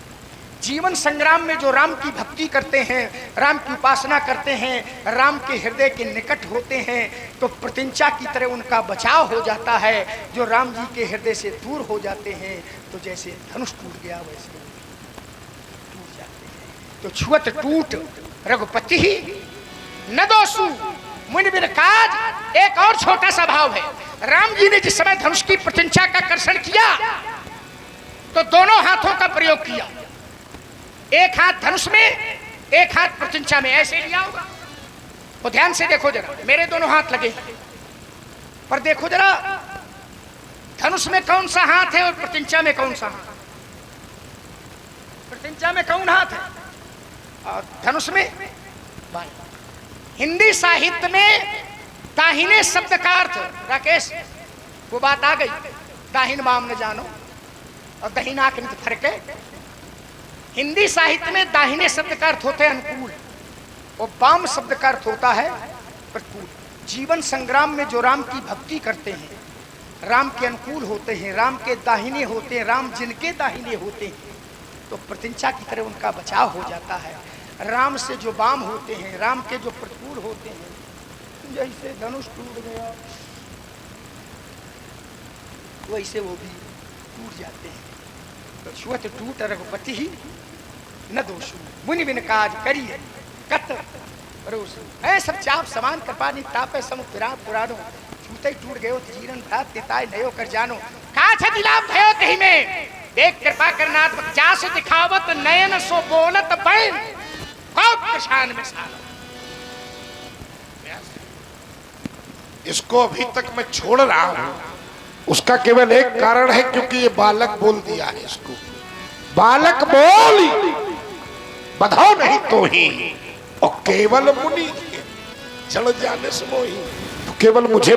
जीवन संग्राम में जो राम की भक्ति करते हैं, राम की उपासना करते हैं, राम के हृदय के निकट होते हैं, तो प्रतिंचा की तरह उनका बचाव हो जाता है। जो राम जी के हृदय से दूर हो जाते हैं, तो जैसे धनुष टूट गया वैसे टूट जाते हैं। तो छुअत टूट रघुपति ही न दोषु, मुनि बिन काज। एक और छोटा सा भाव है, राम जी ने जिस समय धनुष की प्रतिंचा का कर्षण किया, तो दोनों हाथों का प्रयोग किया। एक हाथ धनुष में, एक हाथ प्रतिंचा में, ऐसे लिया होगा। तो ध्यान से देखो जरा, मेरे दोनों हाथ लगे, पर देखो जरा धनुष में कौन सा हाथ है और प्रतिंचा में कौन सा हाथ। प्रतिंचा में कौन हाथ है और धनुष में बाएं। हिंदी साहित्य में दाहिने शब्द का अर्थ, राकेश वो बात आ गई, दाहिन बाम न जानो और दहिना के फर्क है। हिंदी साहित्य में दाहिने शब्द का अर्थ होता है अनुकूल और बाम शब्द का अर्थ होता है प्रतिकूल। जीवन संग्राम में जो राम की भक्ति करते हैं, राम के अनुकूल होते हैं, राम के दाहिने होते हैं, राम जिनके दाहिने होते हैं, तो प्रतिंचा की तरह उनका बचाव हो जाता है। राम से जो वाम होते हैं, राम के जो प्रतिकूल होते हैं, जैसे धनुष टूट गया वैसे वो भी टूट जाते हैं। तो छुअत टूट रघुपति ही न दोषु, मुनि बिन काज करिए कत परोसु। ऐ सब चाप समान कृपानी तापे सम पिरात पुरानो, छूते टूट गयो जीवन भात तिताय नयो कर जानो। का छति लाभ भयो कहीं में, देख कृपा करनाथ जासु दिखावत नयन सो बोलत बैन, कौक किसान में सालो। इसको अभी तक मैं छोड़ रहा हूं, उसका केवल एक कारण है, क्योंकि ये बालक बोल दिया है इसको। बालक बोल बधाओ नहीं तो ही, और केवल मुनि जड़ जाने से मोही, केवल मुझे